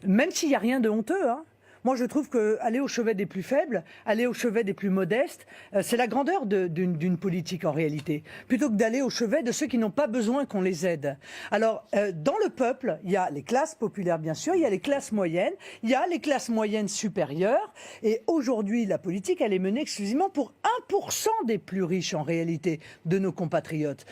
Speaker 3: Même s'il n'y a rien de honteux, hein. Moi, je trouve qu'aller au chevet des plus faibles, aller au chevet des plus modestes, c'est la grandeur d'une politique en réalité, plutôt que d'aller au chevet de ceux qui n'ont pas besoin qu'on les aide. Alors, dans le peuple, il y a les classes populaires, bien sûr, il y a les classes moyennes, il y a les classes moyennes supérieures, et aujourd'hui, la politique, elle est menée exclusivement pour 1% des plus riches, en réalité, de nos compatriotes.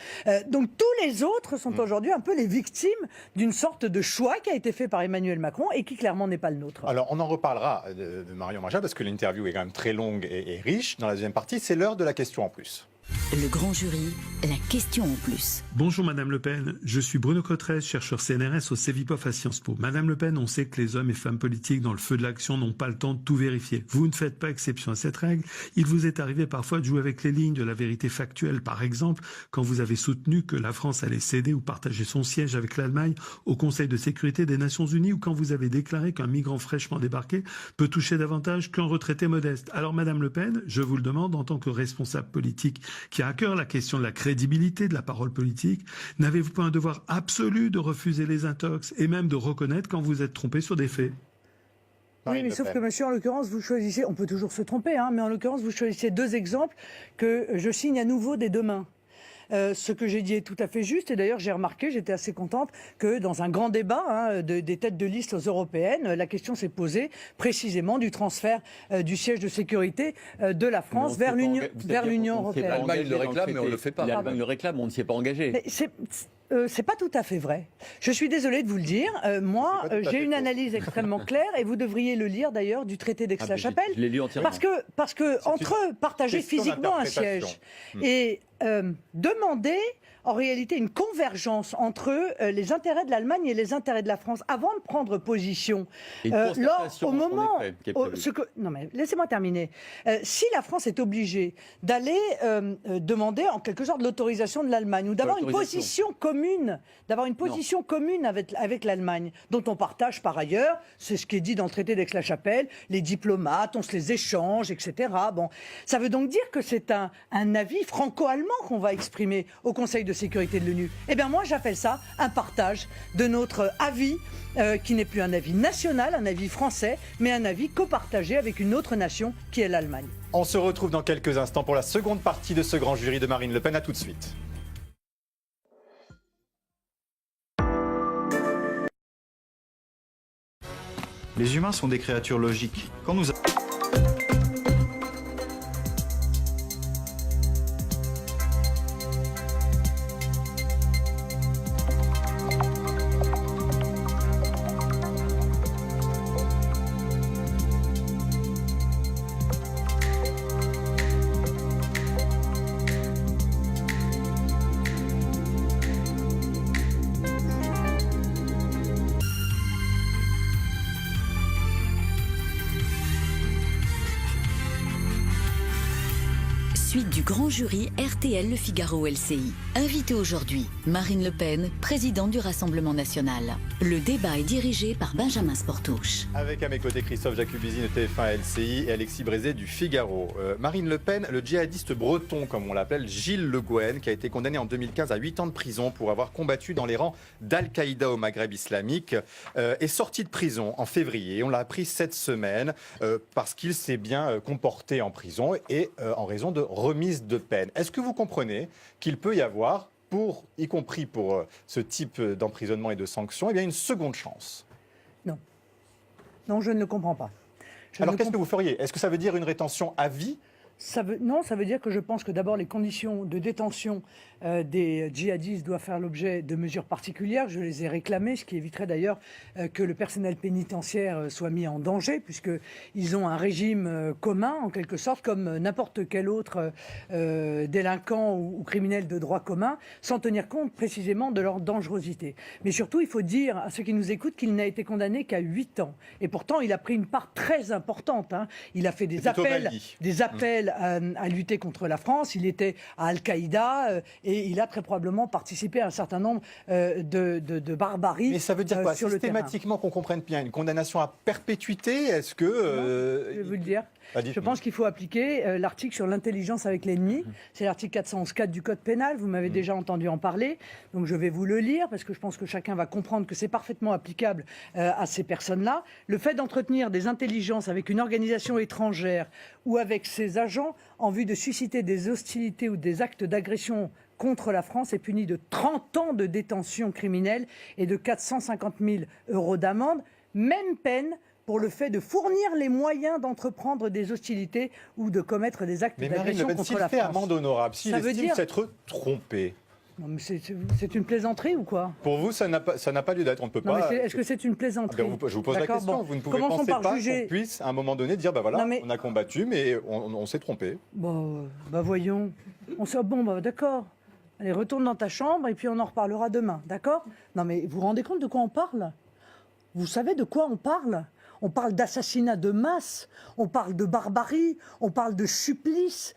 Speaker 3: Donc, tous les autres sont aujourd'hui un peu les victimes d'une sorte de choix qui a été fait par Emmanuel Macron et qui, clairement, n'est pas le nôtre.
Speaker 2: Alors, on en reparlera de Marion Maréchal parce que l'interview est quand même très longue et riche. Dans la deuxième partie, c'est l'heure de la question en plus.
Speaker 1: Le grand jury, la question en plus.
Speaker 6: Bonjour Madame Le Pen, je suis Bruno Cotrez, chercheur CNRS au CEVIPOF à Sciences Po. Madame Le Pen, on sait que les hommes et femmes politiques dans le feu de l'action n'ont pas le temps de tout vérifier. Vous ne faites pas exception à cette règle. Il vous est arrivé parfois de jouer avec les lignes de la vérité factuelle. Par exemple, quand vous avez soutenu que la France allait céder ou partager son siège avec l'Allemagne au Conseil de sécurité des Nations Unies, ou quand vous avez déclaré qu'un migrant fraîchement débarqué peut toucher davantage qu'un retraité modeste. Alors Madame Le Pen, je vous le demande en tant que responsable politique qui a à cœur la question de la crédibilité de la parole politique, n'avez-vous pas un devoir absolu de refuser les intox et même de reconnaître quand vous êtes trompé sur des faits?
Speaker 3: Oui,
Speaker 2: Marine
Speaker 3: mais
Speaker 2: Le
Speaker 3: sauf
Speaker 2: Pen.
Speaker 3: que, monsieur, en l'occurrence, vous choisissez, on peut toujours se tromper, hein, mais en l'occurrence, vous choisissez deux exemples que je signe à nouveau des deux mains. Ce que j'ai dit est tout à fait juste, et d'ailleurs j'ai remarqué, j'étais assez contente, que dans un grand débat des têtes de liste aux européennes, la question s'est posée précisément du transfert du siège de sécurité de la France vers l'Union européenne.
Speaker 5: L'Allemagne le réclame, mais on ne le fait pas.
Speaker 4: L'Allemagne le réclame, on ne s'y est pas engagé.
Speaker 3: Mais c'est pas tout à fait vrai. Je suis désolée de vous le dire. Moi,
Speaker 2: C'est pas tout à
Speaker 3: j'ai
Speaker 2: fait
Speaker 3: une
Speaker 2: faux.
Speaker 3: analyse extrêmement claire et vous devriez le lire d'ailleurs du traité d'Aix-la-Chapelle.
Speaker 4: Je l'ai lu entièrement.
Speaker 3: Parce que entre partager
Speaker 2: question
Speaker 3: physiquement un
Speaker 2: d'interprétation.
Speaker 3: siège et demander en réalité une convergence entre les intérêts de l'Allemagne et les intérêts de la France avant de prendre position.
Speaker 4: Et une concertation,
Speaker 3: Au moment,
Speaker 4: en effet, qui est prévue.
Speaker 3: non mais laissez-moi terminer. Si la France est obligée d'aller demander en quelque sorte l'autorisation de l'Allemagne ou d'avoir une position commune, avec l'Allemagne, dont on partage par ailleurs, c'est ce qui est dit dans le traité d'Aix-la-Chapelle, les diplomates, on se les échange, etc. Bon, ça veut donc dire que c'est un avis franco-allemand qu'on va exprimer au Conseil de sécurité de l'ONU. Eh bien moi j'appelle ça un partage de notre avis qui n'est plus un avis national, un avis français, mais un avis copartagé avec une autre nation qui est l'Allemagne.
Speaker 2: On se retrouve dans quelques instants pour la seconde partie de ce grand jury de Marine Le Pen. À tout de suite.
Speaker 7: Les humains sont des créatures logiques. Quand nous
Speaker 1: suite du grand jury RTL Le Figaro LCI. Invité aujourd'hui, Marine Le Pen, présidente du Rassemblement national. Le débat est dirigé par Benjamin Sportouche.
Speaker 2: Avec à mes côtés Christophe Jacubizzi de TF1 LCI et Alexis Brézé du Figaro. Marine Le Pen, le djihadiste breton, comme on l'appelle, Gilles Le Gouen, qui a été condamné en 2015 à 8 ans de prison pour avoir combattu dans les rangs d'Al-Qaïda au Maghreb islamique, est sorti de prison en février. On l'a appris cette semaine parce qu'il s'est bien comporté en prison et en raison de remise de peine. Est-ce que vous comprenez qu'il peut y avoir, y compris pour ce type d'emprisonnement et de sanctions, eh bien une seconde chance?
Speaker 3: Non. Non, je ne le comprends pas.
Speaker 2: Alors qu'est-ce que vous feriez? Est-ce que ça veut dire une rétention à vie?
Speaker 3: Non, ça veut dire que je pense que d'abord les conditions de détention des djihadistes doivent faire l'objet de mesures particulières. Je les ai réclamées, ce qui éviterait d'ailleurs que le personnel pénitentiaire soit mis en danger, puisqu'ils ont un régime commun, en quelque sorte, comme n'importe quel autre délinquant ou criminel de droit commun, sans tenir compte précisément de leur dangerosité. Mais surtout, il faut dire à ceux qui nous écoutent qu'il n'a été condamné qu'à 8 ans. Et pourtant, il a pris une part très importante. Il a fait des appels à lutter contre la France. Il était à Al-Qaïda et il a très probablement participé à un certain nombre de barbaries.
Speaker 2: Mais ça veut dire quoi?
Speaker 3: Sur
Speaker 2: Systématiquement, qu'on comprenne bien, une condamnation à perpétuité? Est-ce que...
Speaker 3: Je vais vous le dire. Je pense qu'il faut appliquer l'article sur l'intelligence avec l'ennemi. C'est l'article 411-4 du Code pénal. Vous m'avez déjà entendu en parler. Donc je vais vous le lire parce que je pense que chacun va comprendre que c'est parfaitement applicable à ces personnes-là. Le fait d'entretenir des intelligences avec une organisation étrangère ou avec ses agents en vue de susciter des hostilités ou des actes d'agression contre la France est puni de 30 ans de détention criminelle et de 450 000 € d'amende. Même peine pour le fait de fournir les moyens d'entreprendre des hostilités ou de commettre des actes d'agression contre la France.
Speaker 2: Mais Marine Le Pen, s'il fait amende honorable, s'il estime s'être trompé...
Speaker 3: Non, mais c'est une plaisanterie ou quoi?
Speaker 2: Pour vous, ça n'a pas lieu d'être. On ne peut pas.
Speaker 3: Est-ce que c'est une plaisanterie?
Speaker 2: Je vous pose la question.
Speaker 3: Bon.
Speaker 2: Vous ne pouvez penser pas qu'on puisse, à un moment donné, dire on a combattu, mais on s'est trompé.
Speaker 3: Bon, voyons. D'accord. Allez, retourne dans ta chambre et puis on en reparlera demain, d'accord? Non, mais vous vous rendez compte de quoi on parle? Vous savez de quoi on parle? On parle d'assassinat de masse, on parle de barbarie, on parle de supplice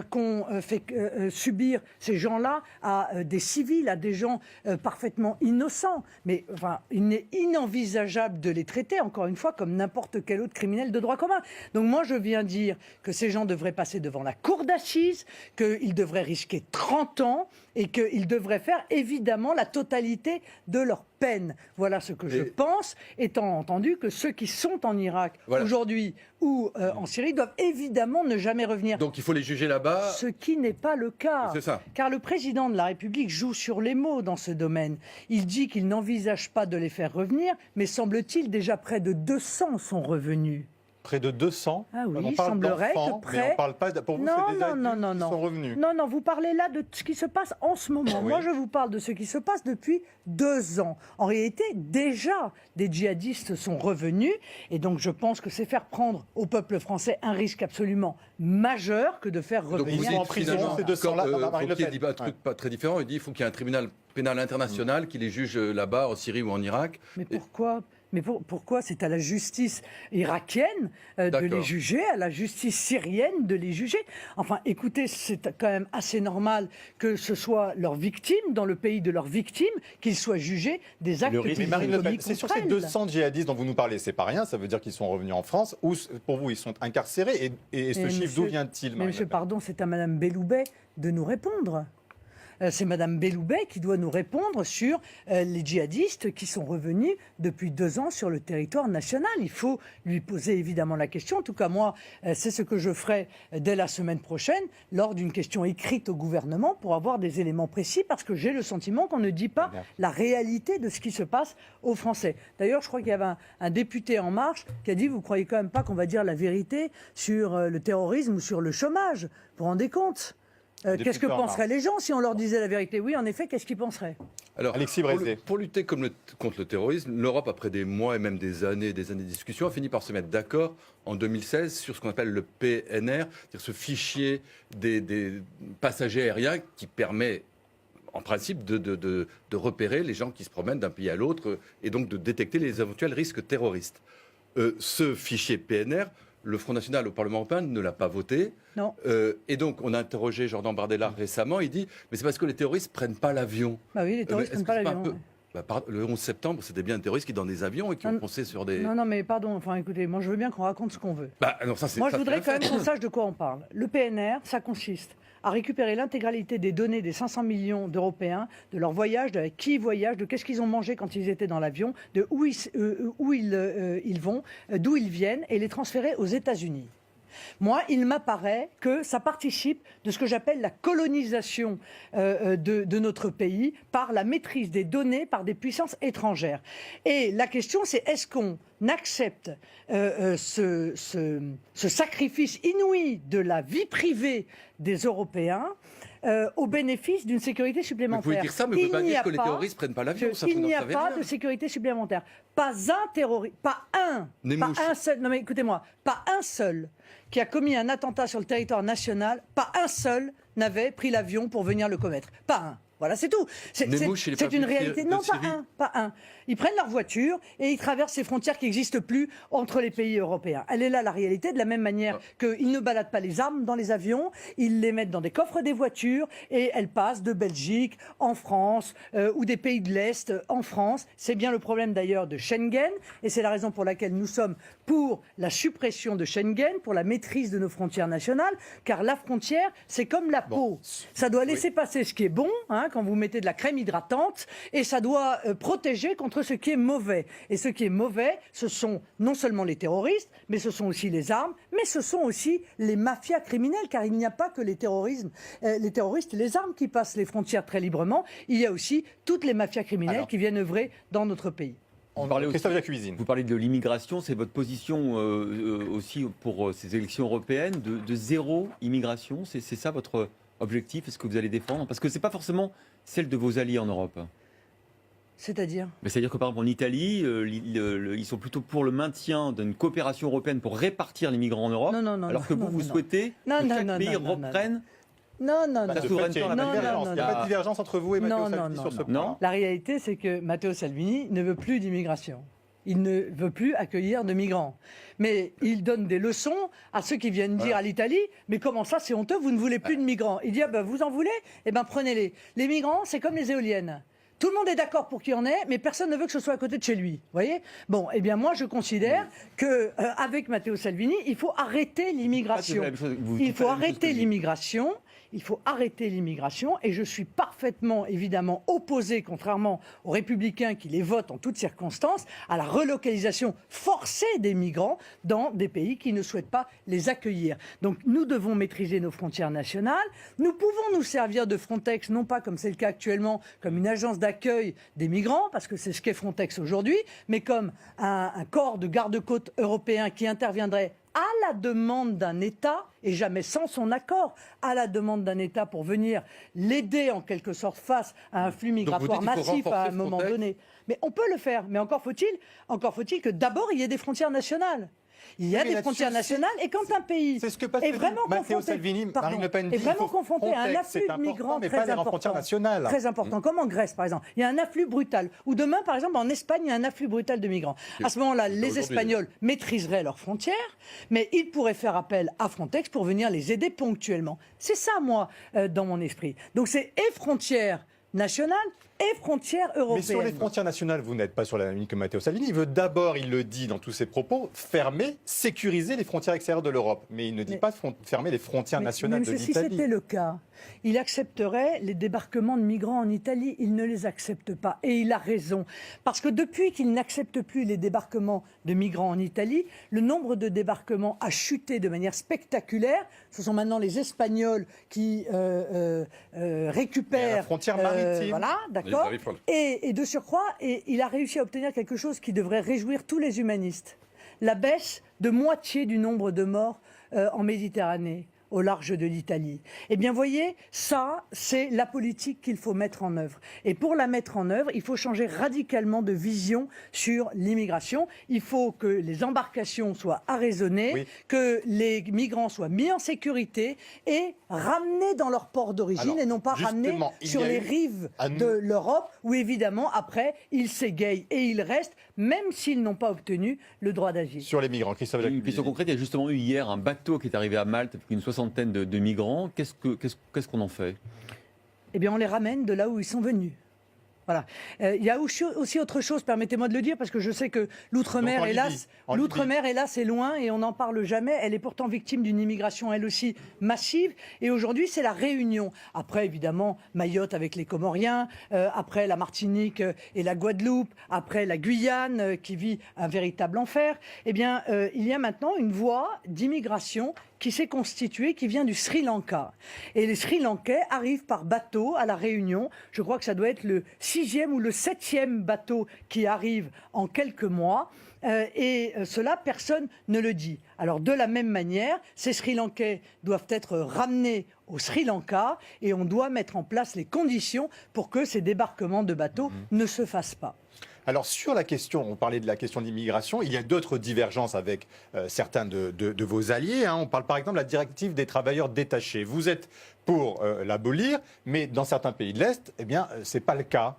Speaker 3: qu'ont fait subir ces gens-là à des civils, à des gens parfaitement innocents. Mais enfin, il n'est inenvisageable de les traiter, encore une fois, comme n'importe quel autre criminel de droit commun. Donc moi, je viens dire que ces gens devraient passer devant la cour d'assises, qu'ils devraient risquer 30 ans et qu'ils devraient faire évidemment la totalité de leur peine. Voilà ce que je pense, étant entendu que ceux qui sont en Irak aujourd'hui ou en Syrie doivent évidemment ne jamais revenir.
Speaker 5: Donc il faut les juger là-bas.
Speaker 3: Ce qui n'est pas le cas.
Speaker 5: C'est ça.
Speaker 3: Car le président de la République joue sur les mots dans ce domaine. Il dit qu'il n'envisage pas de les faire revenir, mais semble-t-il déjà près de 200 sont revenus.
Speaker 2: Près de 200.
Speaker 3: Ah oui,
Speaker 2: on parle
Speaker 3: semblerait
Speaker 2: d'enfants,
Speaker 3: que près...
Speaker 2: mais on parle pas pour vous, c'est des adultes qui sont revenus.
Speaker 3: Non, vous parlez là de ce qui se passe en ce moment.
Speaker 2: Oui.
Speaker 3: Moi, je vous parle de ce qui se passe depuis 2 ans. En réalité, déjà, des djihadistes sont revenus. Et donc, je pense que c'est faire prendre au peuple français un risque absolument majeur que de faire revenir.
Speaker 5: Donc vous dites
Speaker 2: en prison,
Speaker 5: finalement,
Speaker 2: ces 200-là, Marine Le
Speaker 5: Wauquiez
Speaker 2: Pen.
Speaker 5: dit un truc pas très différent. Il dit qu'il faut qu'il y ait un tribunal pénal international qui les juge là-bas, en Syrie ou en Irak.
Speaker 3: Mais pourquoi ? Pourquoi c'est à la justice irakienne de les juger, à la justice syrienne de les juger? Enfin, écoutez, c'est quand même assez normal que ce soit leurs victimes, dans le pays de leurs victimes, qu'ils soient jugés des actes qu'ils ont
Speaker 2: Marine Le Pen,
Speaker 3: commis
Speaker 2: c'est sur
Speaker 3: contre
Speaker 2: ces
Speaker 3: elles.
Speaker 2: 200 djihadistes dont vous nous parlez, c'est pas rien, ça veut dire qu'ils sont revenus en France, ou pour vous, ils sont incarcérés, et ce chiffre, d'où vient-il,
Speaker 3: Mais monsieur, pardon, c'est à Madame Belloubet de nous répondre. C'est Madame Belloubet qui doit nous répondre sur les djihadistes qui sont revenus depuis 2 ans sur le territoire national. Il faut lui poser évidemment la question. En tout cas, moi, c'est ce que je ferai dès la semaine prochaine lors d'une question écrite au gouvernement pour avoir des éléments précis parce que j'ai le sentiment qu'on ne dit pas la réalité de ce qui se passe aux Français. D'ailleurs, je crois qu'il y avait un député En Marche qui a dit « Vous croyez quand même pas qu'on va dire la vérité sur le terrorisme ou sur le chômage ?» Vous vous rendez compte ? Qu'est-ce que penseraient les gens si on leur disait la vérité? Oui, en effet, qu'est-ce qu'ils penseraient?
Speaker 5: Alors,
Speaker 2: Alexis Brézé.
Speaker 5: Pour lutter contre le terrorisme, l'Europe, après des mois et même des années de discussion, a fini par se mettre d'accord en 2016 sur ce qu'on appelle le PNR, c'est-à-dire ce fichier des passagers aériens qui permet en principe de repérer les gens qui se promènent d'un pays à l'autre et donc de détecter les éventuels risques terroristes. Ce fichier PNR Le Front National au Parlement européen ne l'a pas voté.
Speaker 3: Non.
Speaker 5: Et donc, on a interrogé Jordan Bardella récemment. Il dit, mais c'est parce que les terroristes prennent pas l'avion.
Speaker 3: Bah oui, les terroristes
Speaker 5: Est-ce
Speaker 3: prennent pas
Speaker 5: que c'est
Speaker 3: l'avion.
Speaker 5: le 11 septembre, c'était bien des terroristes qui dans des avions et qui ont foncé sur des...
Speaker 3: Non, mais pardon, enfin écoutez, moi je veux bien qu'on raconte ce qu'on veut.
Speaker 5: Non, ça, c'est
Speaker 3: Moi je
Speaker 5: ça,
Speaker 3: voudrais
Speaker 5: c'est
Speaker 3: quand même qu'on sache de quoi on parle. Le PNR, ça consiste à récupérer l'intégralité des données des 500 millions d'Européens, de leur voyage, de avec qui ils voyagent, de qu'est-ce qu'ils ont mangé quand ils étaient dans l'avion, de où ils vont, d'où ils viennent, et les transférer aux États-Unis. Moi, il m'apparaît que ça participe de ce que j'appelle la colonisation de notre pays par la maîtrise des données par des puissances étrangères. Et la question, c'est est-ce qu'on accepte ce sacrifice inouï de la vie privée des Européens au bénéfice d'une sécurité supplémentaire.
Speaker 5: Vous pouvez dire ça, mais vous ne pouvez pas dire que les terroristes ne prennent pas l'avion.
Speaker 3: Il n'y a pas de sécurité supplémentaire. Pas un terroriste, pas un seul, non mais écoutez-moi, pas un seul qui a commis un attentat sur le territoire national, pas un seul n'avait pris l'avion pour venir le commettre. Pas un. Voilà, c'est tout. C'est une réalité. Non, pas un. Ils prennent leur voiture et ils traversent ces frontières qui n'existent plus entre les pays européens. Elle est là, la réalité, de la même manière qu'ils ne baladent pas les armes dans les avions, ils les mettent dans des coffres des voitures et elles passent de Belgique en France ou des pays de l'Est en France. C'est bien le problème d'ailleurs de Schengen et c'est la raison pour laquelle nous sommes pour la suppression de Schengen, pour la maîtrise de nos frontières nationales, car la frontière, c'est comme la peau. Ça doit laisser passer ce qui est bon, quand vous mettez de la crème hydratante, et ça doit protéger contre ce qui est mauvais. Et ce qui est mauvais, ce sont non seulement les terroristes, mais ce sont aussi les armes, mais ce sont aussi les mafias criminelles, car il n'y a pas que les terroristes et les armes qui passent les frontières très librement, il y a aussi toutes les mafias criminelles qui viennent œuvrer dans notre pays.
Speaker 2: Vous
Speaker 4: parlez de l'immigration, c'est votre position aussi pour ces élections européennes, de zéro immigration, c'est ça votre objectif? Est-ce que vous allez défendre? Parce que ce n'est pas forcément celle de vos alliés en Europe.
Speaker 3: C'est-à-dire?
Speaker 4: C'est-à-dire que par exemple en Italie, ils sont plutôt pour le maintien d'une coopération européenne pour répartir les migrants en Europe, alors que vous souhaitez que chaque pays reprenne...
Speaker 3: Non.
Speaker 4: La souveraineté.
Speaker 2: Il n'y a pas de divergence entre vous et Matteo Salvini sur ce point.
Speaker 3: La réalité, c'est que Matteo Salvini ne veut plus d'immigration. Il ne veut plus accueillir de migrants. Mais il donne des leçons à ceux qui viennent dire à l'Italie « Mais comment ça, c'est honteux, vous ne voulez plus de migrants ?» Il dit « Vous en voulez? Eh bien, prenez-les. Les migrants, c'est comme les éoliennes. Tout le monde est d'accord pour qu'il y en ait, mais personne ne veut que ce soit à côté de chez lui. Voyez? Bon, eh bien moi je considère que avec Matteo Salvini, il faut arrêter l'immigration. Il faut arrêter l'immigration. Il faut arrêter l'immigration et je suis parfaitement, évidemment, opposé, contrairement aux Républicains qui les votent en toutes circonstances, à la relocalisation forcée des migrants dans des pays qui ne souhaitent pas les accueillir. Donc nous devons maîtriser nos frontières nationales. Nous pouvons nous servir de Frontex, non pas comme c'est le cas actuellement, comme une agence d'accueil des migrants, parce que c'est ce qu'est Frontex aujourd'hui, mais comme un corps de garde-côte européen qui interviendrait à la demande d'un État, et jamais sans son accord, à la demande d'un État pour venir l'aider en quelque sorte face à un flux migratoire massif à un moment donné. Mais on peut le faire, mais encore faut-il que d'abord il y ait des frontières nationales. Il y a des frontières nationales et quand un pays est vraiment confronté à un afflux de migrants très important, comme en Grèce par exemple, il y a un afflux brutal, ou demain par exemple en Espagne il y a un afflux brutal de migrants. À ce moment-là, les Espagnols maîtriseraient leurs frontières, mais ils pourraient faire appel à Frontex pour venir les aider ponctuellement. C'est ça moi, dans mon esprit. Donc c'est et frontières nationales et frontières européennes.
Speaker 2: Mais sur les frontières nationales, vous n'êtes pas sur la même ligne que Matteo Salvini. Il veut d'abord, il le dit dans tous ses propos, fermer, sécuriser les frontières extérieures de l'Europe. Mais il ne dit pas fermer les frontières nationales de l'Italie.
Speaker 3: Si c'était le cas, il accepterait les débarquements de migrants en Italie. Il ne les accepte pas. Et il a raison. Parce que depuis qu'il n'accepte plus les débarquements de migrants en Italie, le nombre de débarquements a chuté de manière spectaculaire. Ce sont maintenant les Espagnols qui récupèrent...
Speaker 2: la frontière maritime.
Speaker 3: Voilà, d'accord. Et de surcroît, il a réussi à obtenir quelque chose qui devrait réjouir tous les humanistes. La baisse de moitié du nombre de morts en Méditerranée. au large de l'Italie. Eh bien, voyez, ça, c'est la politique qu'il faut mettre en œuvre. Et pour la mettre en œuvre, il faut changer radicalement de vision sur l'immigration. Il faut que les embarcations soient arraisonnées, que les migrants soient mis en sécurité et ramenés dans leur port d'origine et non pas ramenés sur les rives de l'Europe où, évidemment, après, ils s'égayent et ils restent, même s'ils n'ont pas obtenu le droit d'asile.
Speaker 2: Sur les migrants, Christophe
Speaker 4: Une question concrète, il y a justement eu hier un bateau qui est arrivé à Malte avec une soixantaine de migrants. Qu'est-ce qu'on en fait?
Speaker 3: Eh bien, on les ramène de là où ils sont venus. Voilà. Il y a aussi autre chose, permettez-moi de le dire, parce que je sais que l'outre-mer, hélas, est loin et on n'en parle jamais. Elle est pourtant victime d'une immigration, elle aussi, massive. Et aujourd'hui, c'est la Réunion. Après, évidemment, Mayotte avec les Comoriens, après la Martinique et la Guadeloupe, après la Guyane qui vit un véritable enfer. Eh bien, il y a maintenant une voie d'immigration qui s'est constituée, qui vient du Sri Lanka. Et les Sri Lankais arrivent par bateau à la Réunion. Je crois que ça doit être le 6e ou le 7e bateau qui arrive en quelques mois. Et cela, personne ne le dit. Alors, de la même manière, ces Sri Lankais doivent être ramenés au Sri Lanka et on doit mettre en place les conditions pour que ces débarquements de bateaux ne se fassent pas.
Speaker 2: Alors sur la question, on parlait de la question d'immigration, il y a d'autres divergences avec certains de vos alliés. On parle par exemple de la directive des travailleurs détachés. Vous êtes pour l'abolir, mais dans certains pays de l'Est, eh bien, ce n'est pas le cas.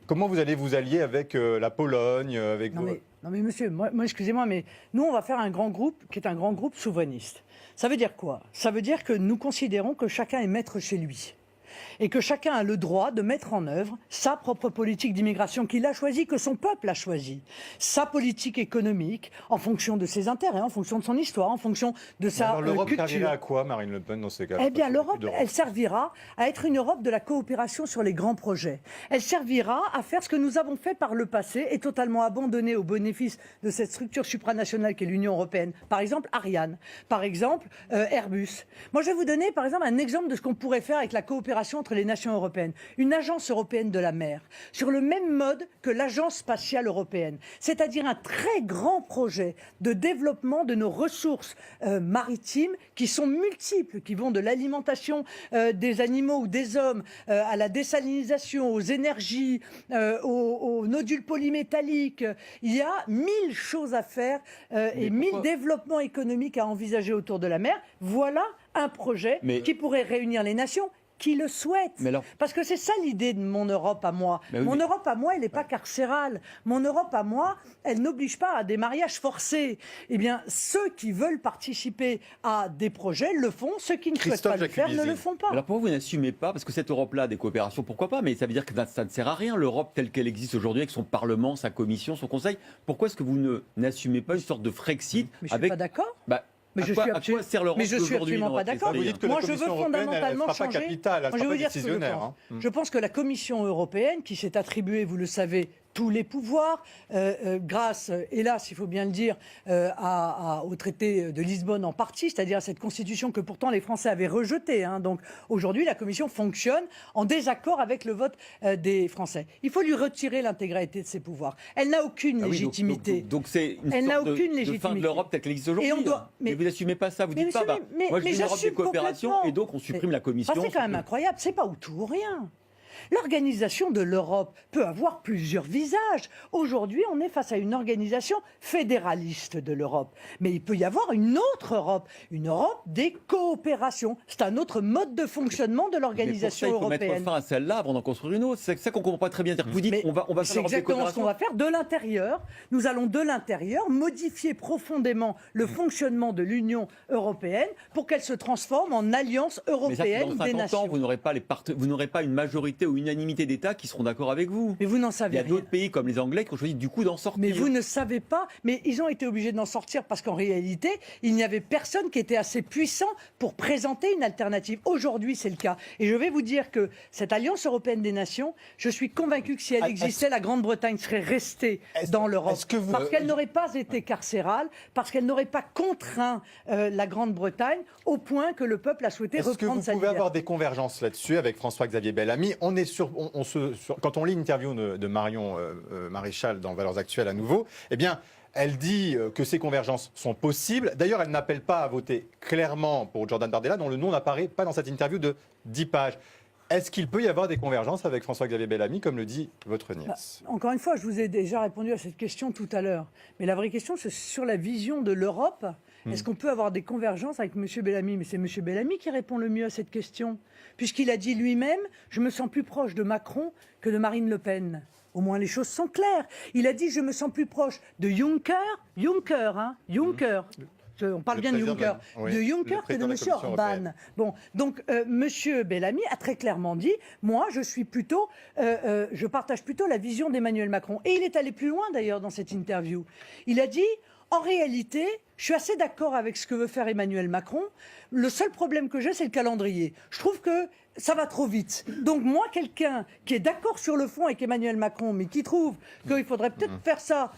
Speaker 2: Comment vous allez vous allier avec la Pologne
Speaker 3: Non mais monsieur, moi excusez-moi, mais nous on va faire un grand groupe qui est un grand groupe souverainiste. Ça veut dire quoi? Ça veut dire que nous considérons que chacun est maître chez lui. Et que chacun a le droit de mettre en œuvre sa propre politique d'immigration qu'il a choisie, que son peuple a choisie. Sa politique économique, en fonction de ses intérêts, en fonction de son histoire, en fonction de sa culture.
Speaker 2: L'Europe servira à quoi, Marine Le Pen, dans ces cas-là?
Speaker 3: Eh bien, l'Europe, elle servira à être une Europe de la coopération sur les grands projets. Elle servira à faire ce que nous avons fait par le passé et totalement abandonné au bénéfice de cette structure supranationale qu'est l'Union européenne. Par exemple, Ariane. Par exemple, Airbus. Moi, je vais vous donner, par exemple, un exemple de ce qu'on pourrait faire avec la coopération entre les nations européennes. Une agence européenne de la mer, sur le même mode que l'agence spatiale européenne. C'est-à-dire un très grand projet de développement de nos ressources maritimes qui sont multiples, qui vont de l'alimentation des animaux ou des hommes à la désalinisation, aux énergies, aux nodules polymétalliques. Il y a 1000 choses à faire et 1000 développements économiques à envisager autour de la mer. Voilà un projet qui pourrait réunir les nations qui le souhaitent. Parce que c'est ça l'idée de mon Europe à moi. Mon Europe à moi, elle n'est pas carcérale. Mon Europe à moi, elle n'oblige pas à des mariages forcés. Eh bien, ceux qui veulent participer à des projets le font, ceux qui ne souhaitent pas le faire ne le font pas.
Speaker 4: Alors pourquoi vous n'assumez pas? Parce que cette Europe-là, des coopérations, pourquoi pas? Mais ça veut dire que ça ne sert à rien, l'Europe telle qu'elle existe aujourd'hui, avec son Parlement, sa Commission, son Conseil. Pourquoi est-ce que vous n'assumez pas une sorte de Frexit?
Speaker 3: Mais je ne suis pas d'accord. Mais je suis absolument pas d'accord. Moi, je veux fondamentalement changer. Je veux dire ce que je pense. Je pense que la Commission européenne, qui s'est attribuée, vous le savez, tous les pouvoirs, grâce, hélas, il faut bien le dire, au traité de Lisbonne en partie, c'est-à-dire à cette constitution que pourtant les Français avaient rejetée. Donc aujourd'hui, la Commission fonctionne en désaccord avec le vote des Français. Il faut lui retirer l'intégralité de ses pouvoirs. Elle n'a aucune légitimité.
Speaker 4: Donc c'est une sorte de fin de l'Europe telle qu'elle existe aujourd'hui. Mais vous n'assumez pas ça, vous dites pas, moi je veux une Europe de coopération et donc on supprime la Commission.
Speaker 3: C'est quand même incroyable, c'est pas ou tout ou rien. L'organisation de l'Europe peut avoir plusieurs visages. Aujourd'hui, on est face à une organisation fédéraliste de l'Europe. Mais il peut y avoir une autre Europe, une Europe des coopérations. C'est un autre mode de fonctionnement de l'organisation européenne.
Speaker 4: Il faut mettre fin à celle-là avant d'en construire une autre. C'est ça qu'on ne comprend pas très bien. Vous dites on va faire
Speaker 3: c'est exactement ce qu'on va faire de l'intérieur. Nous allons de l'intérieur modifier profondément le fonctionnement de l'Union européenne pour qu'elle se transforme en alliance européenne des nations.
Speaker 4: Ans, vous n'aurez pas une majorité ou unanimité d'États qui seront d'accord avec vous.
Speaker 3: Mais vous n'en savez rien.
Speaker 4: Il y a d'autres pays comme les Anglais qui ont choisi du coup d'en sortir.
Speaker 3: Mais vous ne savez pas. Mais ils ont été obligés d'en sortir parce qu'en réalité, il n'y avait personne qui était assez puissant pour présenter une alternative. Aujourd'hui, c'est le cas. Et je vais vous dire que cette Alliance européenne des nations, je suis convaincu que si elle existait, la Grande-Bretagne serait restée dans l'Europe. Parce qu'elle n'aurait pas été carcérale, parce qu'elle n'aurait pas contraint la Grande-Bretagne au point que le peuple a souhaité reprendre sa liberté.
Speaker 2: Est-ce que vous pouvez avoir des convergences là-dessus avec François-Xavier Bellamy? Quand on lit l'interview de Marion Maréchal dans Valeurs Actuelles à nouveau, eh bien, Elle dit que ces convergences sont possibles. D'ailleurs, elle n'appelle pas à voter clairement pour Jordan Bardella, dont le nom n'apparaît pas dans cette interview de 10 pages. Est-ce qu'il peut y avoir des convergences avec François-Xavier Bellamy, comme le dit votre nièce ?
Speaker 3: Encore une fois, je vous ai déjà répondu à cette question tout à l'heure. Mais la vraie question, c'est sur la vision de l'Europe. Est-ce qu'on peut avoir des convergences avec M. Bellamy ? Mais c'est M. Bellamy qui répond le mieux à cette question. Puisqu'il a dit lui-même « Je me sens plus proche de Macron que de Marine Le Pen ». Au moins, les choses sont claires. Il a dit « Je me sens plus proche de Juncker ». Juncker. On parle bien de Juncker. De Juncker que de M. Orban. Bon, donc M. Bellamy a très clairement dit « Moi, je partage plutôt la vision d'Emmanuel Macron ». Et il est allé plus loin d'ailleurs dans cette interview. Il a dit « En réalité, je suis assez d'accord avec ce que veut faire Emmanuel Macron. Le seul problème que j'ai, c'est le calendrier. Je trouve que ça va trop vite. Donc moi, quelqu'un qui est d'accord sur le fond avec Emmanuel Macron, mais qui trouve qu'il faudrait peut-être faire ça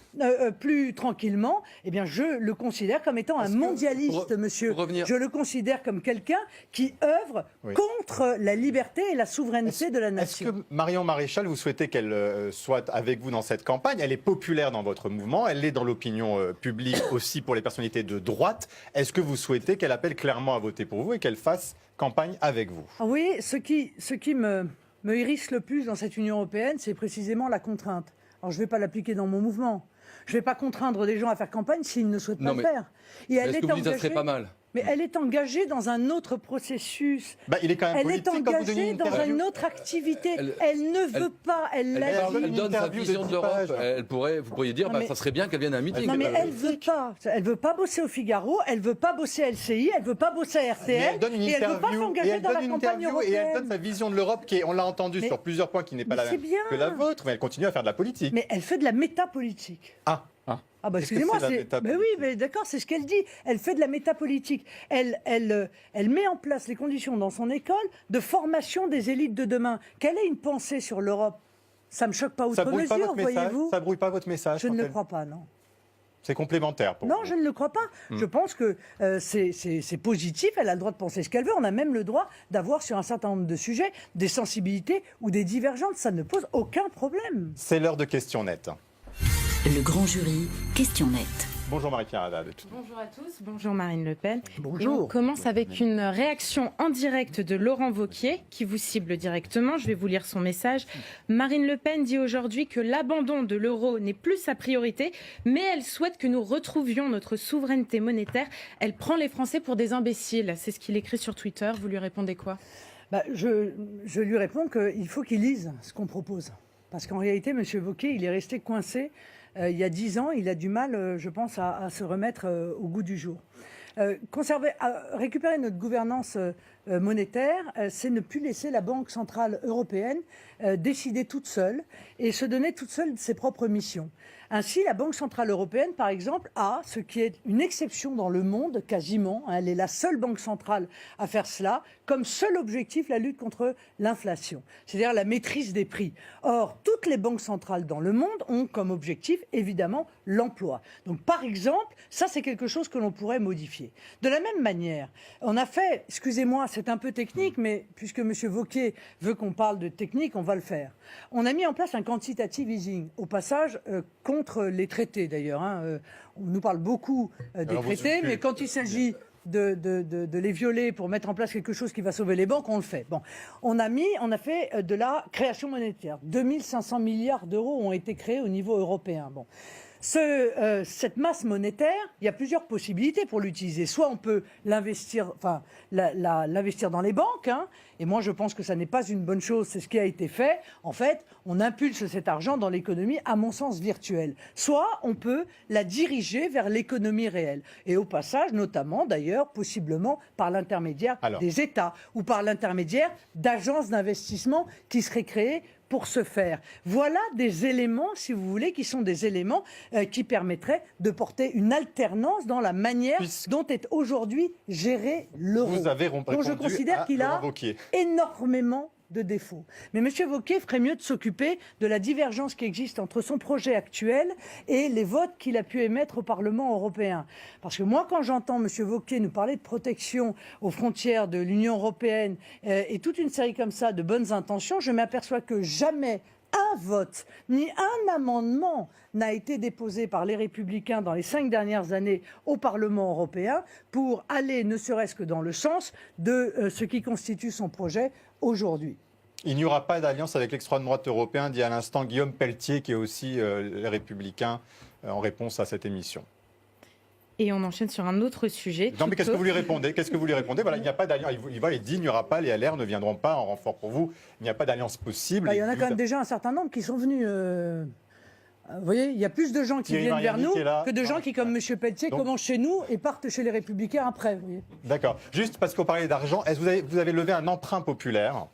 Speaker 3: plus tranquillement, eh bien je le considère comme étant un mondialiste, monsieur. Je le considère comme quelqu'un qui œuvre contre la liberté et la souveraineté de la nation.
Speaker 2: Est-ce que Marion Maréchal, vous souhaitez qu'elle soit avec vous dans cette campagne ? Elle est populaire dans votre mouvement, elle l'est dans l'opinion publique aussi pour les personnalités de droite. Est-ce que vous souhaitez qu'elle appelle clairement à voter pour vous et qu'elle fasse campagne avec vous?
Speaker 3: Oui, ce qui me hérisse le plus dans cette Union européenne, c'est précisément la contrainte. Alors je ne vais pas l'appliquer dans mon mouvement. Je ne vais pas contraindre des gens à faire campagne s'ils ne souhaitent pas le faire.
Speaker 5: Et est-ce que vous dites que ça serait pas mal?
Speaker 3: Mais elle est engagée dans un autre processus.
Speaker 2: Il est quand même
Speaker 3: elle
Speaker 2: politique,
Speaker 3: est engagée dans une autre activité. Elle ne veut pas. Elle
Speaker 5: donne sa vision de l'Europe. Vous pourriez dire, ça serait bien qu'elle vienne à un meeting.
Speaker 3: Non, mais elle veut pas. Elle veut pas bosser au Figaro. Elle veut pas bosser à LCI. Elle veut pas bosser à RTL.
Speaker 2: Elle donne une
Speaker 3: et elle veut pas s'engager dans la campagne européenne.
Speaker 2: Et elle donne sa vision de l'Europe qui est, on l'a entendu sur plusieurs points, qui n'est pas la même que la vôtre. Mais elle continue à faire de la politique.
Speaker 3: Mais elle fait de la métapolitique. Ah bah excusez-moi, oui, mais d'accord, c'est ce qu'elle dit. Elle fait de la métapolitique. Elle met en place les conditions dans son école de formation des élites de demain. Quelle est une pensée sur l'Europe? Ça me choque pas outre mesure, voyez-vous.
Speaker 2: Ça brouille pas votre message?
Speaker 3: Je ne le crois pas, non.
Speaker 2: C'est complémentaire pour
Speaker 3: vous?
Speaker 2: Non,
Speaker 3: je ne le crois pas. Je pense que c'est positif, elle a le droit de penser ce qu'elle veut. On a même le droit d'avoir sur un certain nombre de sujets des sensibilités ou des divergences. Ça ne pose aucun problème.
Speaker 2: C'est l'heure de questions nettes.
Speaker 1: Le grand jury, question nette.
Speaker 2: Bonjour Marie-Pierre Haddad.
Speaker 7: Bonjour à tous, bonjour Marine Le Pen.
Speaker 3: Bonjour.
Speaker 7: Et on commence avec une réaction en direct de Laurent Wauquiez qui vous cible directement. Je vais vous lire son message. Marine Le Pen dit aujourd'hui que l'abandon de l'euro n'est plus sa priorité, mais elle souhaite que nous retrouvions notre souveraineté monétaire. Elle prend les Français pour des imbéciles. C'est ce qu'il écrit sur Twitter. Vous lui répondez quoi?
Speaker 3: Je lui réponds qu'il faut qu'il lise ce qu'on propose. Parce qu'en réalité, M. Wauquiez, il est resté coincé. Il y a 10 ans, il a du mal, je pense, à se remettre au goût du jour. Récupérer notre gouvernance monétaire, c'est ne plus laisser la Banque centrale européenne décider toute seule et se donner toute seule ses propres missions. Ainsi, la Banque centrale européenne, par exemple, a, ce qui est une exception dans le monde, quasiment, elle est la seule banque centrale à faire cela, comme seul objectif la lutte contre l'inflation, c'est-à-dire la maîtrise des prix. Or, toutes les banques centrales dans le monde ont comme objectif, évidemment, l'emploi. Donc, par exemple, ça, c'est quelque chose que l'on pourrait modifier. De la même manière, on a fait, excusez-moi, c'est un peu technique, mais puisque M. Wauquiez veut qu'on parle de technique, on va le faire. On a mis en place un quantitative easing, au passage, contre les traités d'ailleurs. On nous parle beaucoup des traités, mais quand il s'agit de les violer pour mettre en place quelque chose qui va sauver les banques, on le fait. Bon, on a fait de la création monétaire. 2500 milliards d'euros ont été créés au niveau européen. Bon. Cette masse monétaire, il y a plusieurs possibilités pour l'utiliser. Soit on peut l'investir, l'investir dans les banques, et moi je pense que ça n'est pas une bonne chose, c'est ce qui a été fait. En fait, on impulse cet argent dans l'économie, à mon sens, virtuelle. Soit on peut la diriger vers l'économie réelle. Et au passage, notamment d'ailleurs, possiblement par l'intermédiaire des États ou par l'intermédiaire d'agences d'investissement qui seraient créées pour ce faire. Voilà des éléments, si vous voulez, qui sont des éléments qui permettraient de porter une alternance dans la manière dont est aujourd'hui géré l'euro.
Speaker 2: Vous avez répondu
Speaker 3: donc je considère qu'il a énormément de défauts. Mais M. Wauquiez ferait mieux de s'occuper de la divergence qui existe entre son projet actuel et les votes qu'il a pu émettre au Parlement européen. Parce que moi, quand j'entends M. Wauquiez nous parler de protection aux frontières de l'Union européenne et toute une série comme ça de bonnes intentions, je m'aperçois que jamais un vote, ni un amendement n'a été déposé par les Républicains dans les 5 dernières années au Parlement européen pour aller ne serait-ce que dans le sens de ce qui constitue son projet aujourd'hui.
Speaker 2: Il n'y aura pas d'alliance avec l'extrême droite européen, dit à l'instant Guillaume Pelletier, qui est aussi les Républicains, en réponse à cette émission.
Speaker 7: Et on enchaîne sur un autre sujet.
Speaker 2: Non, mais qu'est-ce que vous lui répondez? Voilà, il n'y a pas d'alliance. Il dit il n'y aura pas, les LR ne viendront pas en renfort pour vous. Il n'y a pas d'alliance possible.
Speaker 3: Il y en a quand même déjà un certain nombre qui sont venus. Vous voyez, il y a plus de gens qui viennent vers nous que de gens qui, comme M. Pelletier, commencent chez nous et partent chez les Républicains après.
Speaker 2: D'accord. Juste parce qu'on parlait d'argent, vous avez levé un emprunt populaire.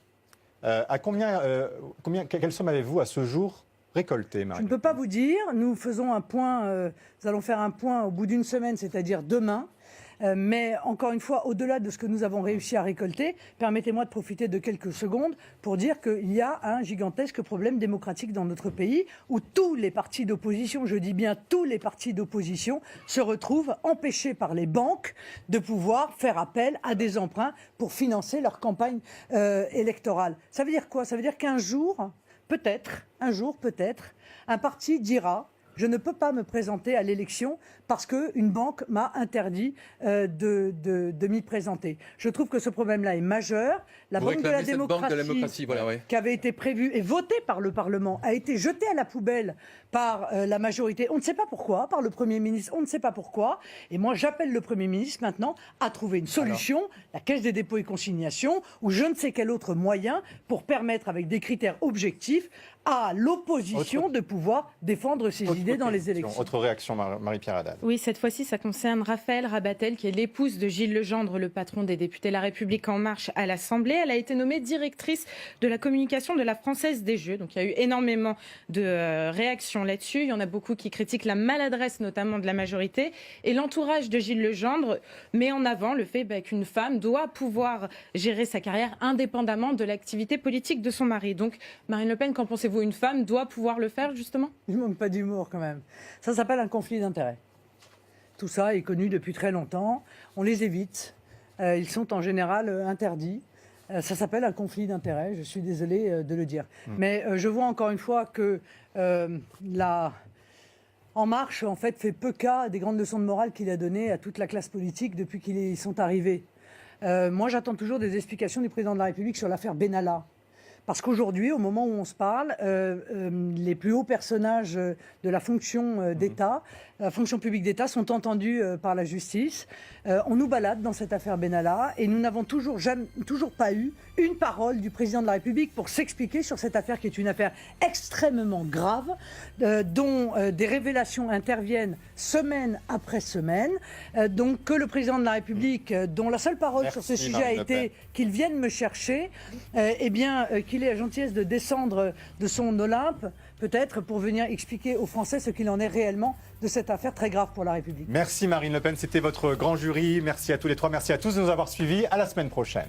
Speaker 2: À quelle somme avez-vous à ce jour récolté, Marie?
Speaker 3: Je ne peux pas vous dire. Nous faisons un point. Nous allons faire un point au bout d'une semaine, c'est-à-dire demain. Mais encore une fois, au-delà de ce que nous avons réussi à récolter, permettez-moi de profiter de quelques secondes pour dire qu'il y a un gigantesque problème démocratique dans notre pays où tous les partis d'opposition, je dis bien tous les partis d'opposition, se retrouvent empêchés par les banques de pouvoir faire appel à des emprunts pour financer leur campagne électorale. Ça veut dire quoi? Ça veut dire qu'un jour, peut-être, un parti dira: je ne peux pas me présenter à l'élection parce qu'une banque m'a interdit de m'y présenter. Je trouve que ce problème-là est majeur. La Banque de la démocratie, qui avait été prévue et votée par le Parlement, a été jetée à la poubelle par la majorité. On ne sait pas pourquoi, par le Premier ministre, on ne sait pas pourquoi. Et moi, j'appelle le Premier ministre maintenant à trouver une solution, la Caisse des dépôts et consignations, ou je ne sais quel autre moyen pour permettre, avec des critères objectifs, à l'opposition de pouvoir défendre ses idées dans les élections.
Speaker 2: Autre réaction, Marie-Pierre Haddad.
Speaker 7: Oui, cette fois-ci, ça concerne Raphaël Rabatel, qui est l'épouse de Gilles Legendre, le patron des députés La République En Marche à l'Assemblée. Elle a été nommée directrice de la communication de la Française des Jeux. Donc il y a eu énormément de réactions là-dessus. Il y en a beaucoup qui critiquent la maladresse, notamment de la majorité. Et l'entourage de Gilles Legendre met en avant le fait qu'une femme doit pouvoir gérer sa carrière indépendamment de l'activité politique de son mari. Donc Marine Le Pen, qu'en pensez-vous? Une femme doit pouvoir le faire, justement?
Speaker 3: Il ne manque pas d'humour, quand même. Ça s'appelle un conflit d'intérêts. Tout ça est connu depuis très longtemps. On les évite. Ils sont en général interdits. Ça s'appelle un conflit d'intérêts. Je suis désolé de le dire. Mais je vois encore une fois que En Marche, en fait, fait peu cas des grandes leçons de morale qu'il a données à toute la classe politique depuis qu'ils sont arrivés. Moi, j'attends toujours des explications du président de la République sur l'affaire Benalla. Parce qu'aujourd'hui, au moment où on se parle, les plus hauts personnages de la fonction d'État, la fonction publique d'État, sont entendus par la justice. On nous balade dans cette affaire Benalla et nous n'avons toujours pas eu une parole du président de la République pour s'expliquer sur cette affaire qui est une affaire extrêmement grave, dont des révélations interviennent semaine après semaine. Donc que le président de la République, dont la seule parole sur ce sujet a été qu'il vienne me chercher, qu'il ait la gentillesse de descendre de son Olympe, peut-être pour venir expliquer aux Français ce qu'il en est réellement de cette affaire très grave pour la République.
Speaker 2: Merci Marine Le Pen, c'était votre grand jury. Merci à tous les trois, merci à tous de nous avoir suivis. À la semaine prochaine.